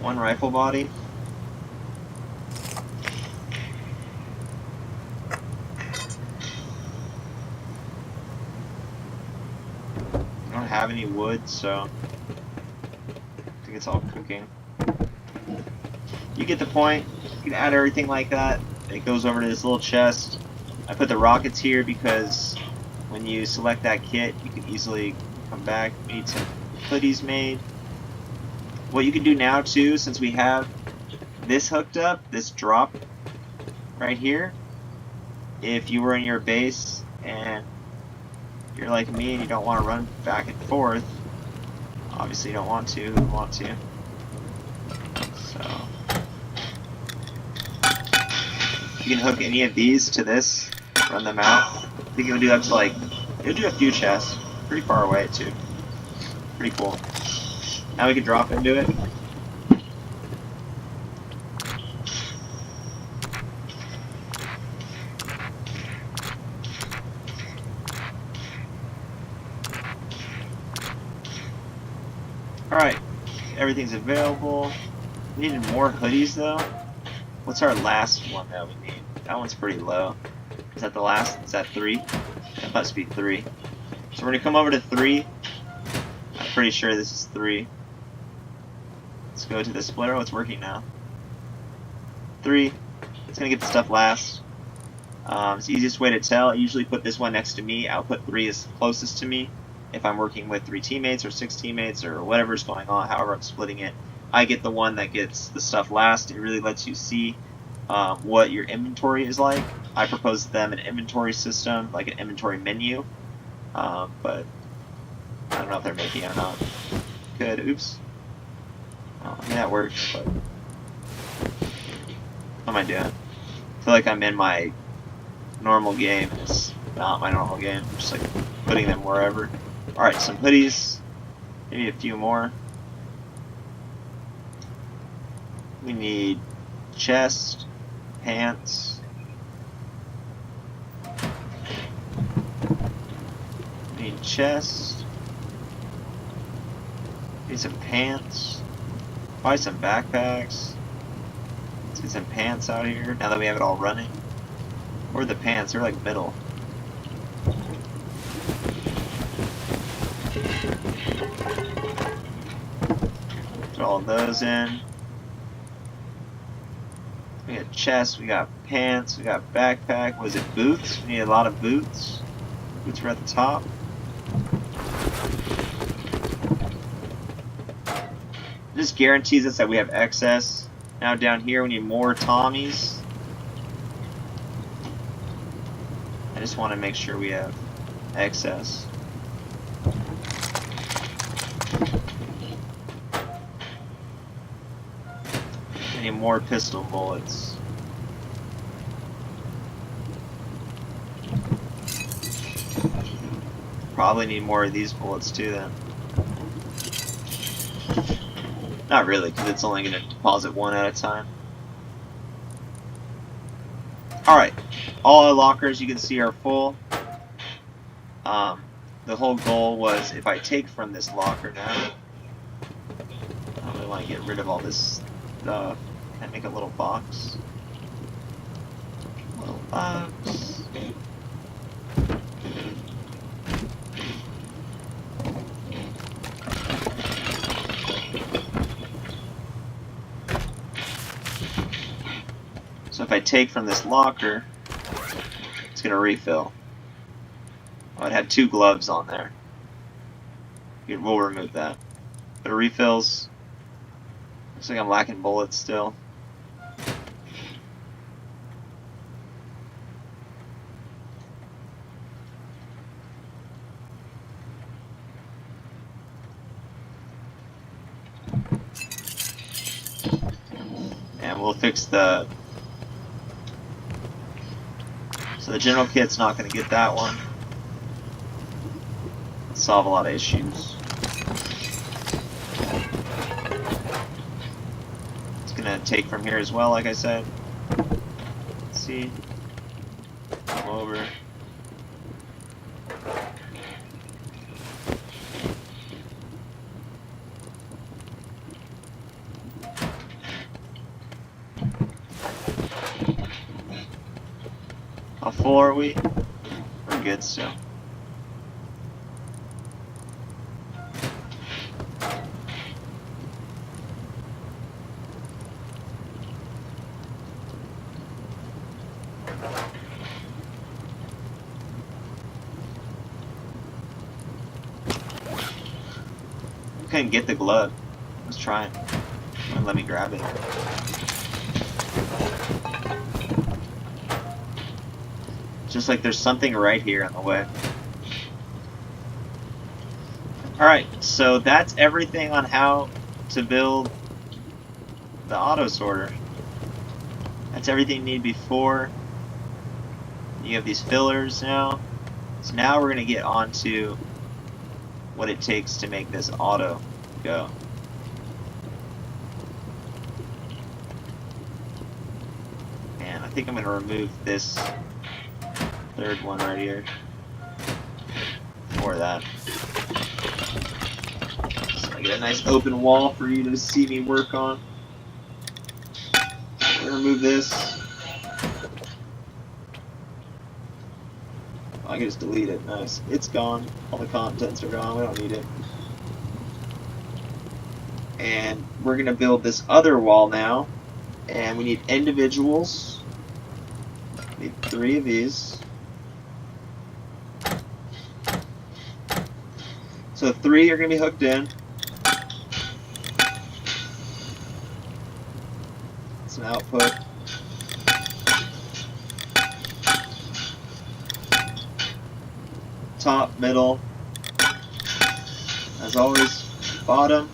One rifle body. I don't have any wood, so I think it's all cooking. You get the point. You can add everything like that. It goes over to this little chest. I put the rockets here because when you select that kit, you can easily come back. We need some hoodies made. What you can do now too, since we have this hooked up, this drop right here, if you were in your base and you're like me and you don't want to run back and forth, obviously you don't want to, who would want to? So you can hook any of these to this, run them out. I think it would do up to like, it would do a few chests, pretty far away too. Pretty cool. Now we can drop into it. Alright, everything's available. We needed more hoodies though. What's our last one that we need? That one's pretty low. Is that the last? Is that 3? That must be 3. So we're gonna come over to 3. I'm pretty sure this is 3. Let's go to the splitter. Oh, it's working now. 3. It's gonna get the stuff last. It's the easiest way to tell. I usually put this one next to me. Output 3 is closest to me. If I'm working with 3 teammates or 6 teammates or whatever's going on, however I'm splitting it, I get the one that gets the stuff last. It really lets you see what your inventory is like. I propose to them an inventory system, like an inventory menu, but I don't know if they're making it or not. Good, oops. Oh, I mean, that worked, but what am I doing? I feel like I'm in my normal game. It's not my normal game. I'm just like putting them wherever. Alright, some hoodies. Maybe a few more. We need chest, pants. We need chest. We need some pants. Buy some backpacks. Let's get some pants out here now that we have it all running. Where are the pants? They're like middle. Put all those in. We got chest, we got pants, we got backpack. Was it boots? We need a lot of boots. Boots are at the top. This guarantees us that we have excess. Now down here we need more Tommies. I just want to make sure we have excess. I need more pistol bullets. Probably need more of these bullets too then. Not really, because it's only going to deposit one at a time. Alright, all our lockers you can see are full. The whole goal was if I take from this locker now, I really want to get rid of all this stuff. Can I make a little box? Little box. So if I take from this locker, it's going to refill. Oh, it had 2 gloves on there. We'll remove that. But it refills. Looks like I'm lacking bullets still. And we'll fix the... So the general kit's not going to get that one. Let's solve a lot of issues. It's going to take from here as well, like I said. Let's see. Come over. How full are we? We're good still. Couldn't get the glove. I was trying. Wouldn't let me grab it. Just like there's something right here in the way. Alright, so that's everything on how to build the auto sorter. That's everything you need before. You have these fillers now. So now we're going to get on to what it takes to make this auto go. And I think I'm going to remove this 3rd one right here for that. So I get a nice open wall for you to see me work on. I'm going to remove this. I can just delete it. Nice. It's gone. All the contents are gone. We don't need it. And we're going to build this other wall now. And we need individuals. We need 3 of these. So 3 are going to be hooked in. It's an output. Top, middle, as always, bottom.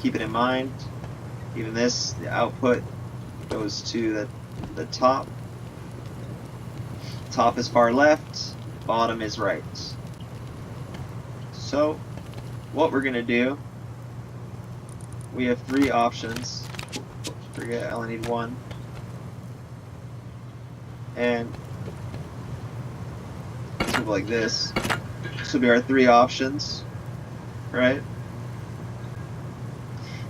Keep it in mind. Even this, the output goes to the top. Top is far left, bottom is right. So, what we're gonna do, we have 3 options. Forget, I only need 1. And like this. This will be our 3 options, right?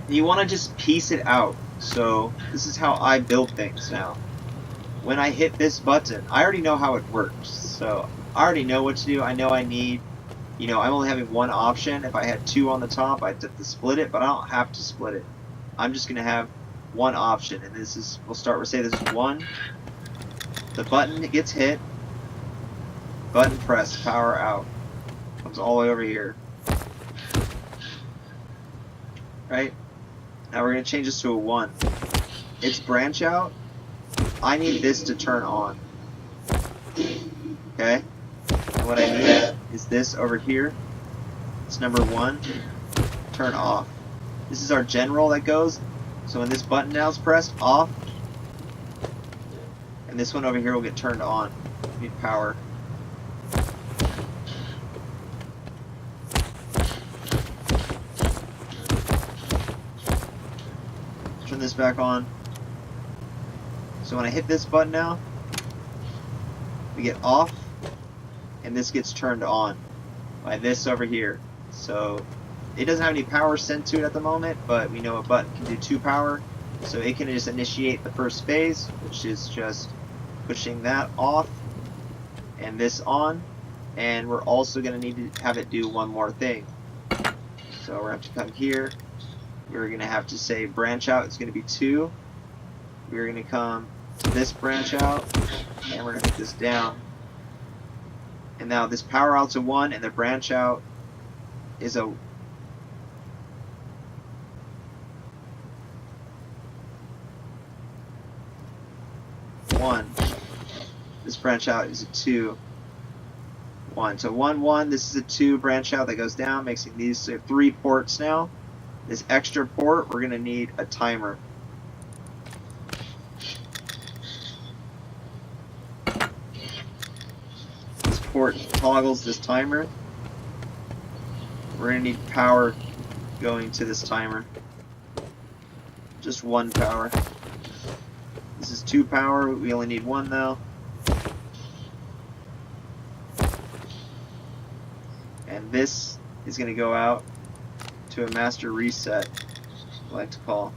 And you want to just piece it out. So this is how I build things now. When I hit this button, I already know how it works. So I already know what to do. I know I need, I'm only having 1 option. If I had 2 on the top, I'd have to split it, but I don't have to split it. I'm just gonna have 1 option, and this is, we'll say this is 1. The button gets hit. Button press, power out. Comes all the way over here. Right? Now we're going to change this to a 1. It's branch out. I need this to turn on. Okay? And what I need is this over here. It's number 1. Turn off. This is our general that goes. So when this button now is pressed, off. And this one over here will get turned on. We need power. Turn this back on. So when I hit this button now, we get off, and this gets turned on by this over here. So it doesn't have any power sent to it at the moment, but we know a button can do 2 power, so it can just initiate the first phase, which is just pushing that off and this on, and we're also going to need to have it do one more thing. So we're going to have to come here, we're going to have to say branch out is going to be 2, we're going to come to this branch out, and we're going to put this down. And now this power out's a 1, and the branch out is a 1. This branch out is a 2. 1. So 1, 1. This is a 2 branch out that goes down, making these 3 ports now. This extra port, we're going to need a timer. This port toggles this timer. We're going to need power going to this timer. Just 1 power. This is 2 power, we only need 1 though. And this is going to go out to a master reset, I like to call.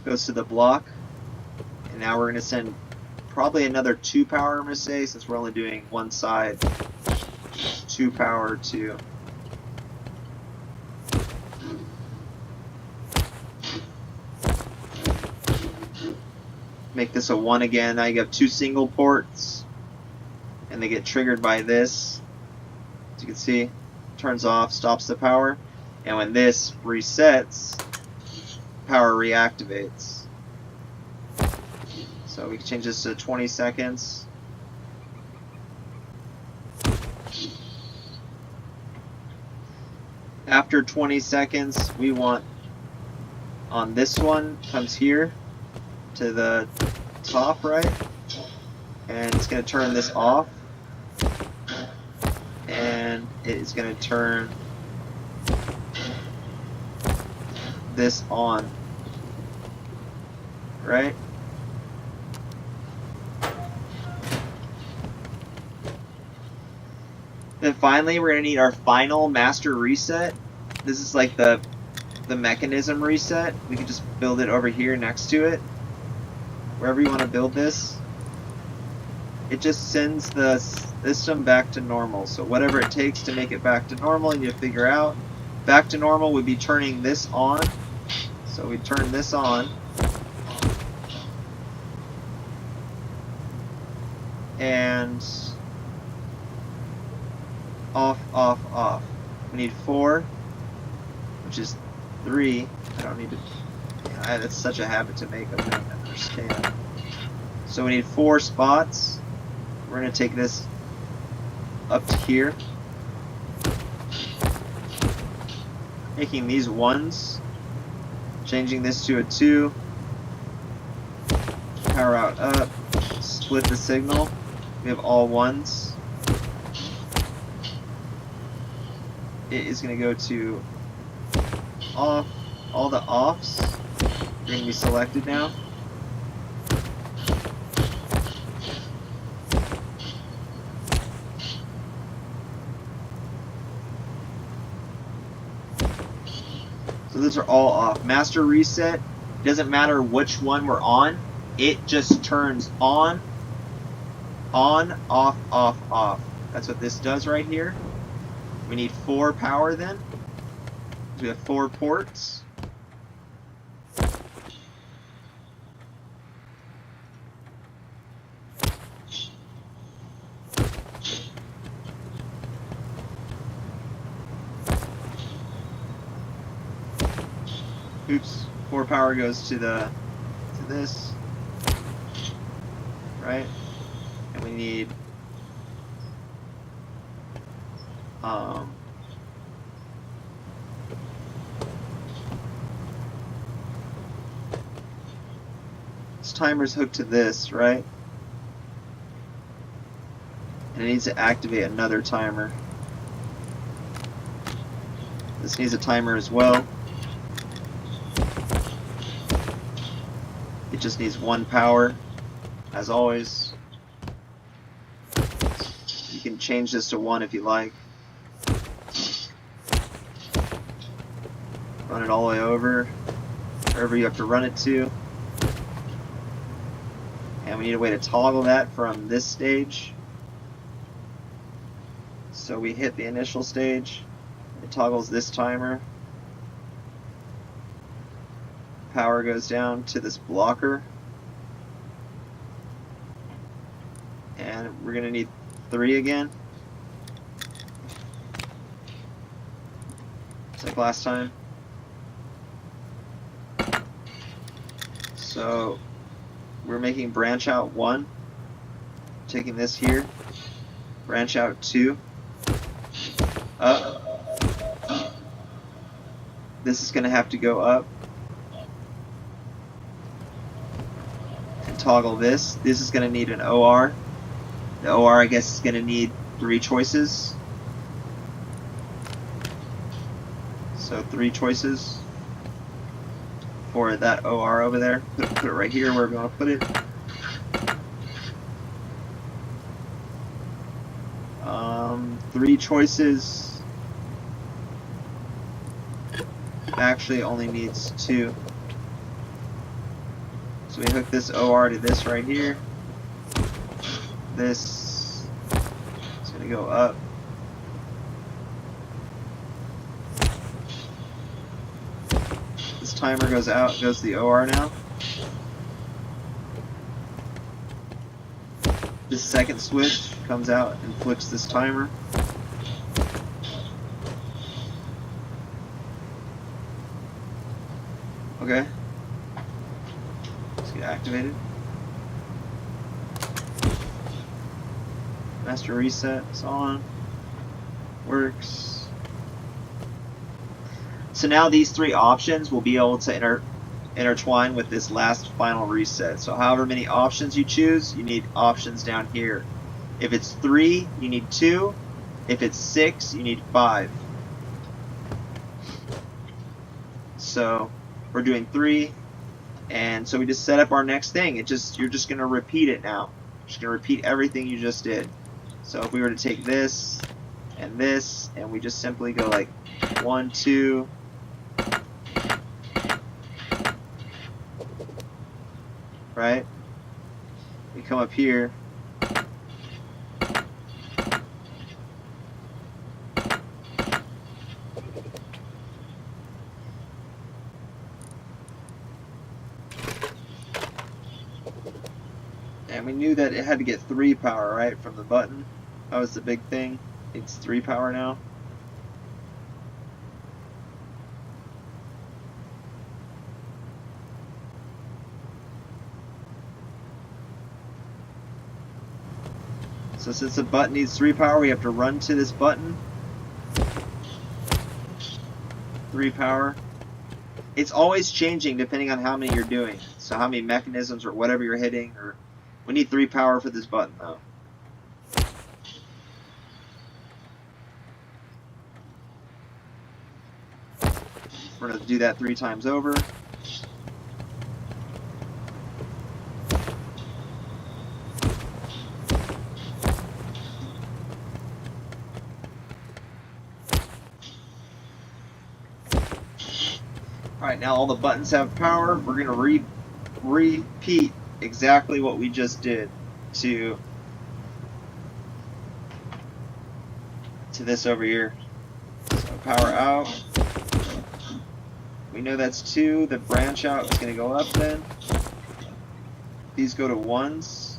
Goes to the block, and now we're going to send probably another 2 power, I'm going to say, since we're only doing one side. 2 power to make this a 1 again. Now you have 2 single ports, and they get triggered by this. As you can see, turns off, stops the power, and when this resets, power reactivates. So we can change this to 20 seconds. After 20 seconds, we want on this one, comes here to the top right, and it's going to turn this off, and it's going to turn this on, right? Then finally, we're going to need our final master reset. This is like the mechanism reset. We can just build it over here next to it. Wherever you want to build this. It just sends the system back to normal. So whatever it takes to make it back to normal, you need to figure out. Back to normal would be turning this on. So we turn this on. And off, off, off. We need 4, which is 3. I don't need to. That's such a habit to make. I don't understand. So we need 4 spots. We're going to take this up to here, making these 1s, changing this to a 2. Power out up. Split the signal. We have all 1s. It is going to go to off. All the offs are going to be selected now. So those are all off. Master reset, doesn't matter which one we're on, it just turns on, off, off, off. That's what this does right here. We need 4 power then. We have 4 ports. Oops, 4 power goes to this, right? And we need this timer's hooked to this, right? And it needs to activate another timer. This needs a timer as well. It just needs 1 power, as always. You can change this to 1 if you like. Run it all the way over, wherever you have to run it to. And we need a way to toggle that from this stage. So we hit the initial stage, it toggles this timer. Power goes down to this blocker. And we're going to need 3 again. Just like last time. So we're making branch out 1. Taking this here. Branch out 2. Up. This is going to have to go up. And toggle this. This is going to need an OR. The OR, I guess, is going to need 3 choices. So 3 choices for that OR over there. Put it right here where we want to put it. Three choices. Actually, only needs 2. So we hook this OR to this right here. This is going to go up. This timer goes out, goes to the OR now. This second switch comes out and flicks this timer. Okay. Let's get activated. Master reset is on. Works. So now these 3 options will be able to intertwine with this last final reset. So however many options you choose, you need options down here. If it's 3, you need 2. If it's 6, you need 5. So we're doing 3, and so we just set up our next thing. You're just going to repeat it now. You're just going to repeat everything you just did. So if we were to take this, and we just simply go like 1, 2, right? We come up here. And we knew that it had to get 3 power, right, from the button. That was the big thing. It's 3 power now. So since the button needs 3 power, we have to run to this button. 3 power. It's always changing depending on how many you're doing. So how many mechanisms or whatever you're hitting. Or we need 3 power for this button though. We're going to do that 3 times over. Alright, now all the buttons have power. We're going to repeat exactly what we just did to this over here. So power out. We know that's 2. The branch out is going to go up then. These go to 1s.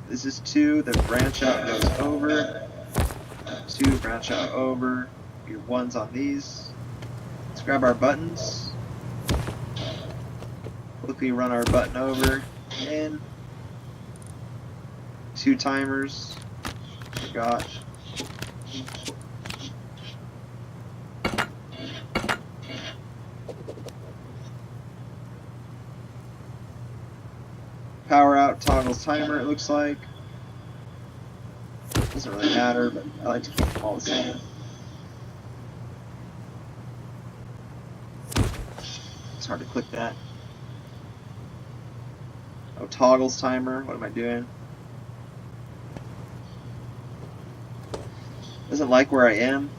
This is 2. The branch out goes over. 2, branch out over. Your 1s on these. Let's grab our buttons. Quickly run our button over. In. 2 timers. Forgot. Power out toggles timer, it looks like. Doesn't really matter, but I like to keep them all the same. It's hard to click that. No toggles timer. What am I doing? Doesn't like where I am.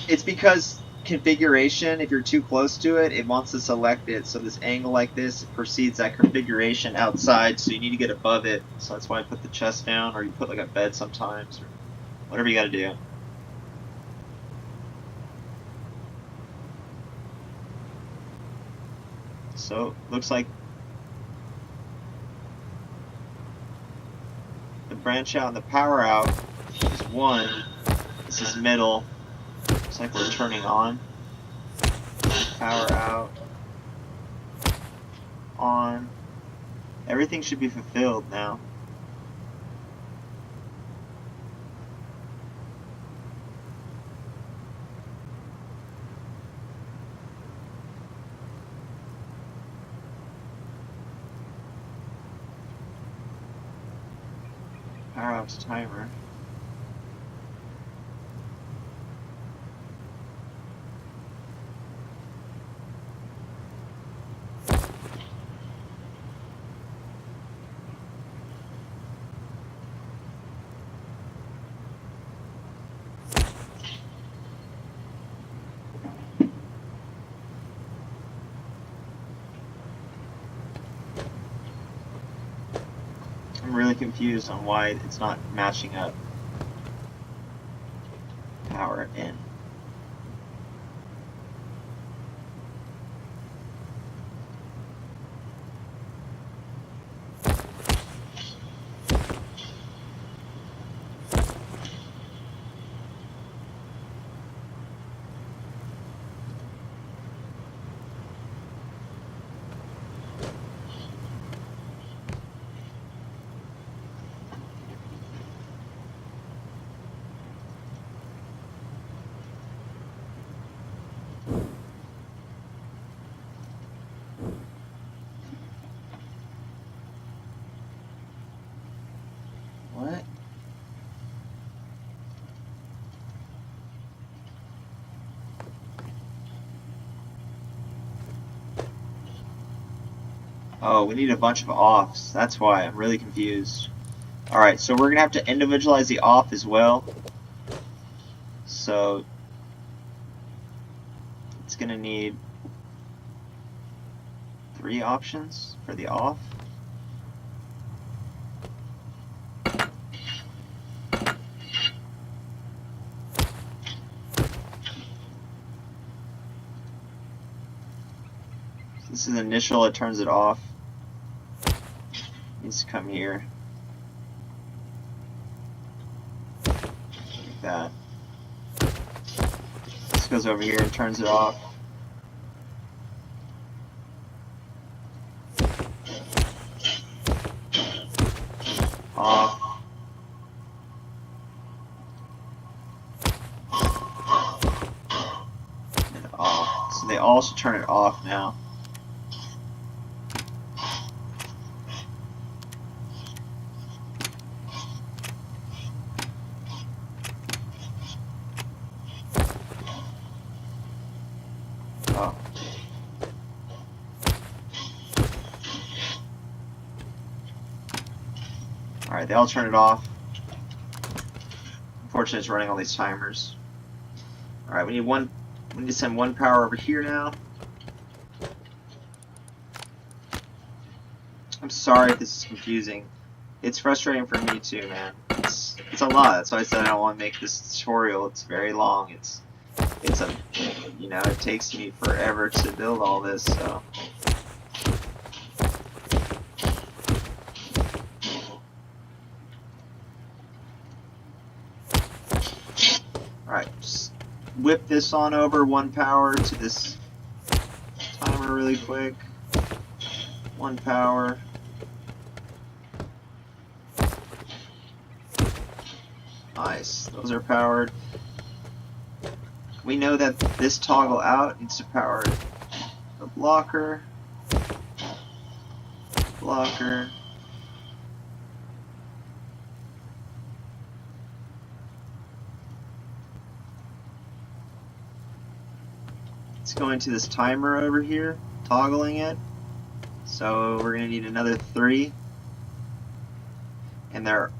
It's because configuration, if you're too close to it, it wants to select it. So this angle like this, it precedes that configuration outside, so you need to get above it. So that's why I put the chest down, or you put like a bed sometimes, or whatever you gotta do. So, looks like the branch out and the power out is 1. This is middle. Looks like we're turning on. Power out. On. Everything should be fulfilled now. Power out to timer. I'm really confused on why it's not matching up. Power in. What? Oh, we need a bunch of offs. That's why I'm really confused. Alright, so we're going to have to individualize the off as well. So it's going to need 3 options for the off. This is initial, it turns it off. Needs to come here. Like that. This goes over here and turns it off. Off. And off. So they all should turn it off now. Oh. Alright, they all turn it off. Unfortunately, it's running all these timers. Alright, we need to send 1 power over here now. I'm sorry if this is confusing. It's frustrating for me too, man. It's a lot. That's why I said I don't want to make this tutorial. It's very long. It's a, you know, it takes me forever to build all this, so. Alright, just whip this on over 1 power to this timer really quick. 1 power. Nice, those are powered. We know that this toggle out needs to power a blocker, blocker. Let's go into this timer over here, toggling it. So we're going to need another 3. And they're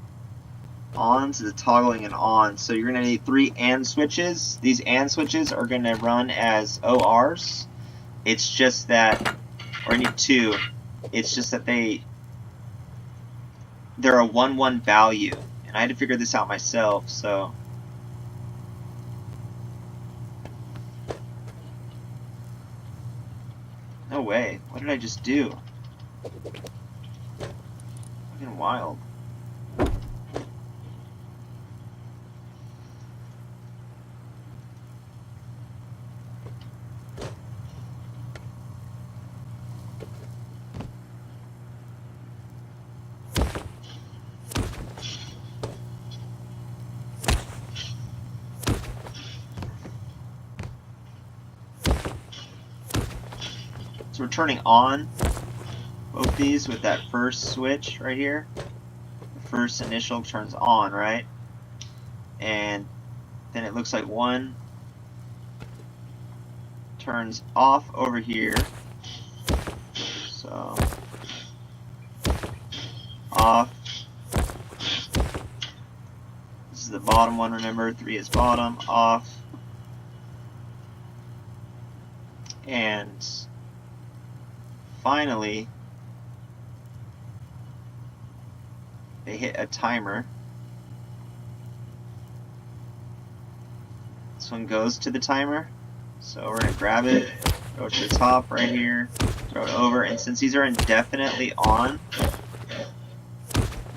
on, so the toggling and on. So you're going to need 3 AND switches. These AND switches are going to run as ORs. It's just that, or you need 2. It's just that they're a 1-1 value. And I had to figure this out myself, so. No way. What did I just do? Fucking wild. So we're turning on both these with that first switch right here. The first initial turns on, right? And then it looks like one turns off over here. So off. This is the bottom one, remember, 3 is bottom, off. And finally, they hit a timer. This one goes to the timer. So we're going to grab it, go to the top right here, throw it over, and since these are indefinitely on,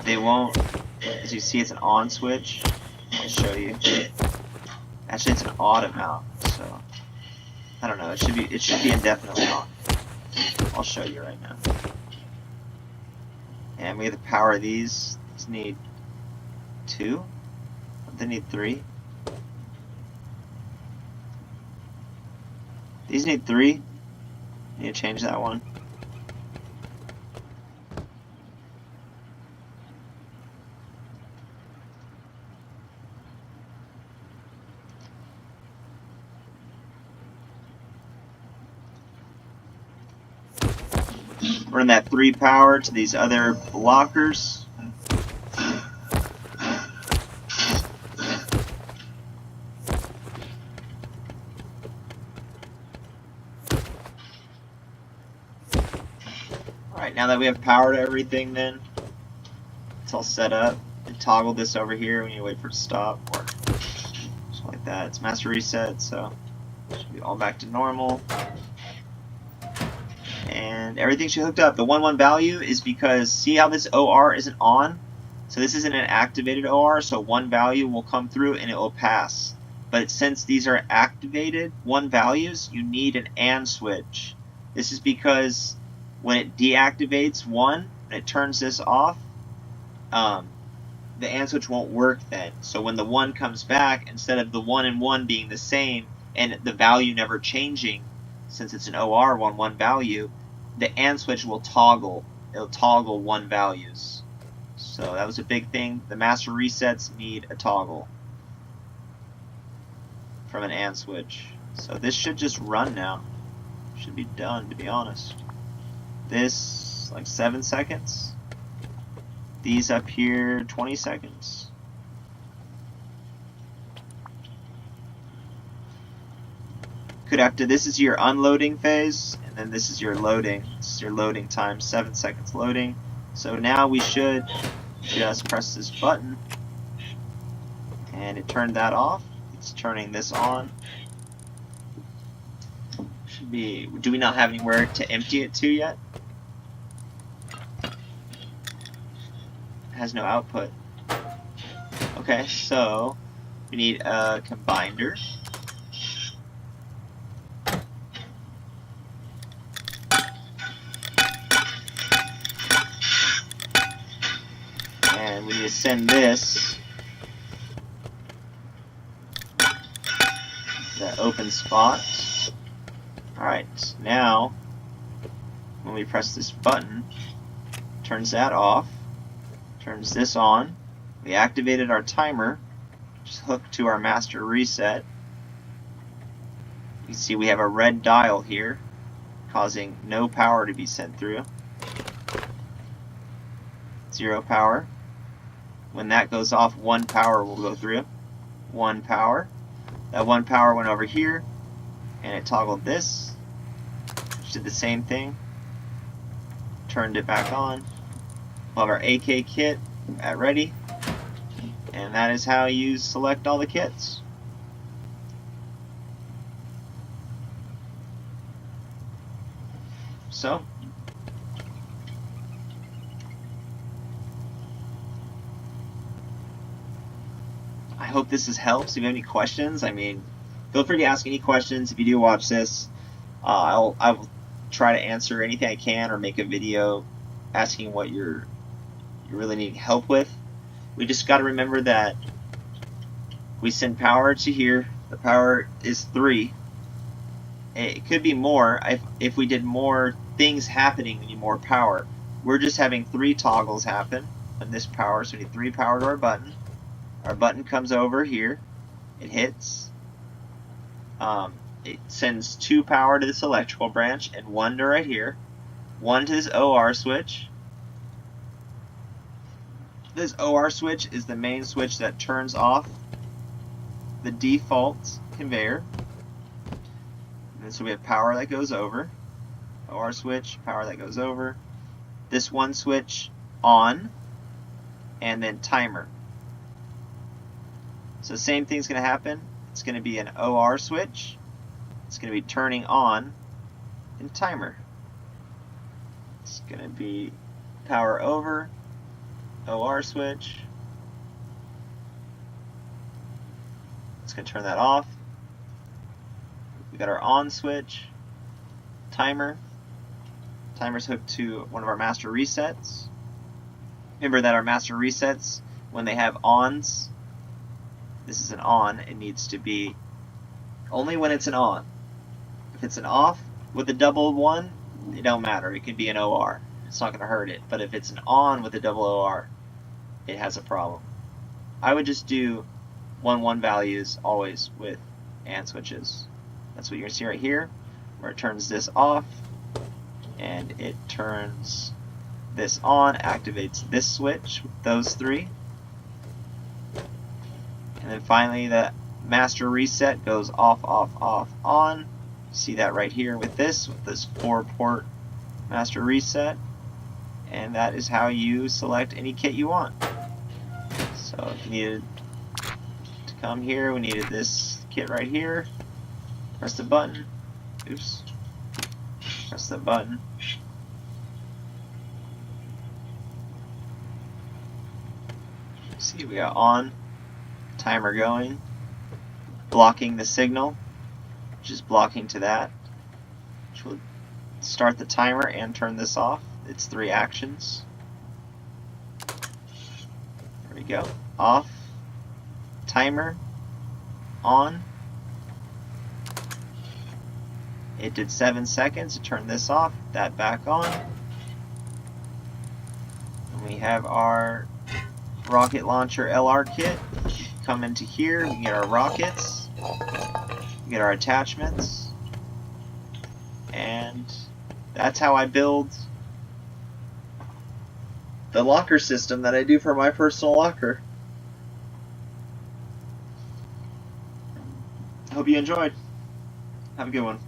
they won't, as you see it's an on switch. I'll show you. Actually it's an odd amount, so I don't know, it should be indefinitely on. I'll show you right now. And we have to power these. These need 2. They need 3. These need 3. Need to change that one. Run that 3 power to these other blockers. Alright, now that we have power to everything, then it's all set up. And toggle this over here. We need to wait for it to stop or something like that. It's master reset, so it should be all back to normal. And everything should hooked up. The 1-1 value is because, see how this OR isn't on? So this isn't an activated OR, so 1 value will come through and it will pass. But since these are activated 1 values, you need an AND switch. This is because when it deactivates 1 and it turns this off, the AND switch won't work then. So when the 1 comes back, instead of the 1 and 1 being the same and the value never changing, since it's an OR 1-1 value, the AND switch will toggle. It'll toggle 1 values. So that was a big thing. The master resets need a toggle from an AND switch. So this should just run now. Should be done, to be honest. This, like 7 seconds. These up here, 20 seconds. Could have to, this is your unloading phase, and then this is your loading. This is your loading time, 7 seconds loading. So now we should just press this button, and it turned that off. It's turning this on. Should be, do we not have anywhere to empty it to yet? It has no output. Okay, so we need a combiner. And we need to send this to that open spot. Alright, now when we press this button, turns that off, turns this on. We activated our timer, which is hooked to our master reset. You can see we have a red dial here, causing no power to be sent through. 0 power. When that goes off, 1 power will go through. 1 power. That 1 power went over here, and it toggled this, which did the same thing. Turned it back on. We'll have our AK kit at ready, and that is how you select all the kits. So, I hope this has helped. So if you have any questions, I mean, feel free to ask any questions if you do watch this. I will try to answer anything I can, or make a video asking what you're really needing help with. We just got to remember that we send power to here. The power is 3. It could be more. If we did more things happening, we need more power. We're just having 3 toggles happen on this power, so we need 3 power to our button. Our button comes over here. It hits. It sends 2 power to this electrical branch and 1 to right here. 1 to this OR switch. This OR switch is the main switch that turns off the default conveyor. And so we have power that goes over. OR switch, power that goes over. This one switch on, and then timer. So same thing's going to happen. It's going to be an OR switch. It's going to be turning on and timer. It's going to be power over, OR switch. It's going to turn that off. We got our on switch, timer. Timer's hooked to one of our master resets. Remember that our master resets, when they have ons, this is an on, it needs to be only when it's an on. If it's an off with a double 1, it don't matter. It could be an OR. It's not going to hurt it. But if it's an on with a double OR, it has a problem. I would just do 1-1 values always with AND switches. That's what you're going to see right here, where it turns this off, and it turns this on, activates this switch with those 3. And then finally, the master reset goes off, off, off, on. See that right here with this 4-port master reset. And that is how you select any kit you want. So if you needed to come here, we needed this kit right here. Press the button. Oops. Press the button. See, we got on, timer going, blocking the signal, which is blocking to that, which will start the timer and turn this off. It's 3 actions. There we go. Off, timer, on. It did 7 seconds to turn this off, that back on. And we have our rocket launcher LR kit. Come into here, we can get our rockets, we get our attachments, and that's how I build the locker system that I do for my personal locker. Hope you enjoyed. Have a good one.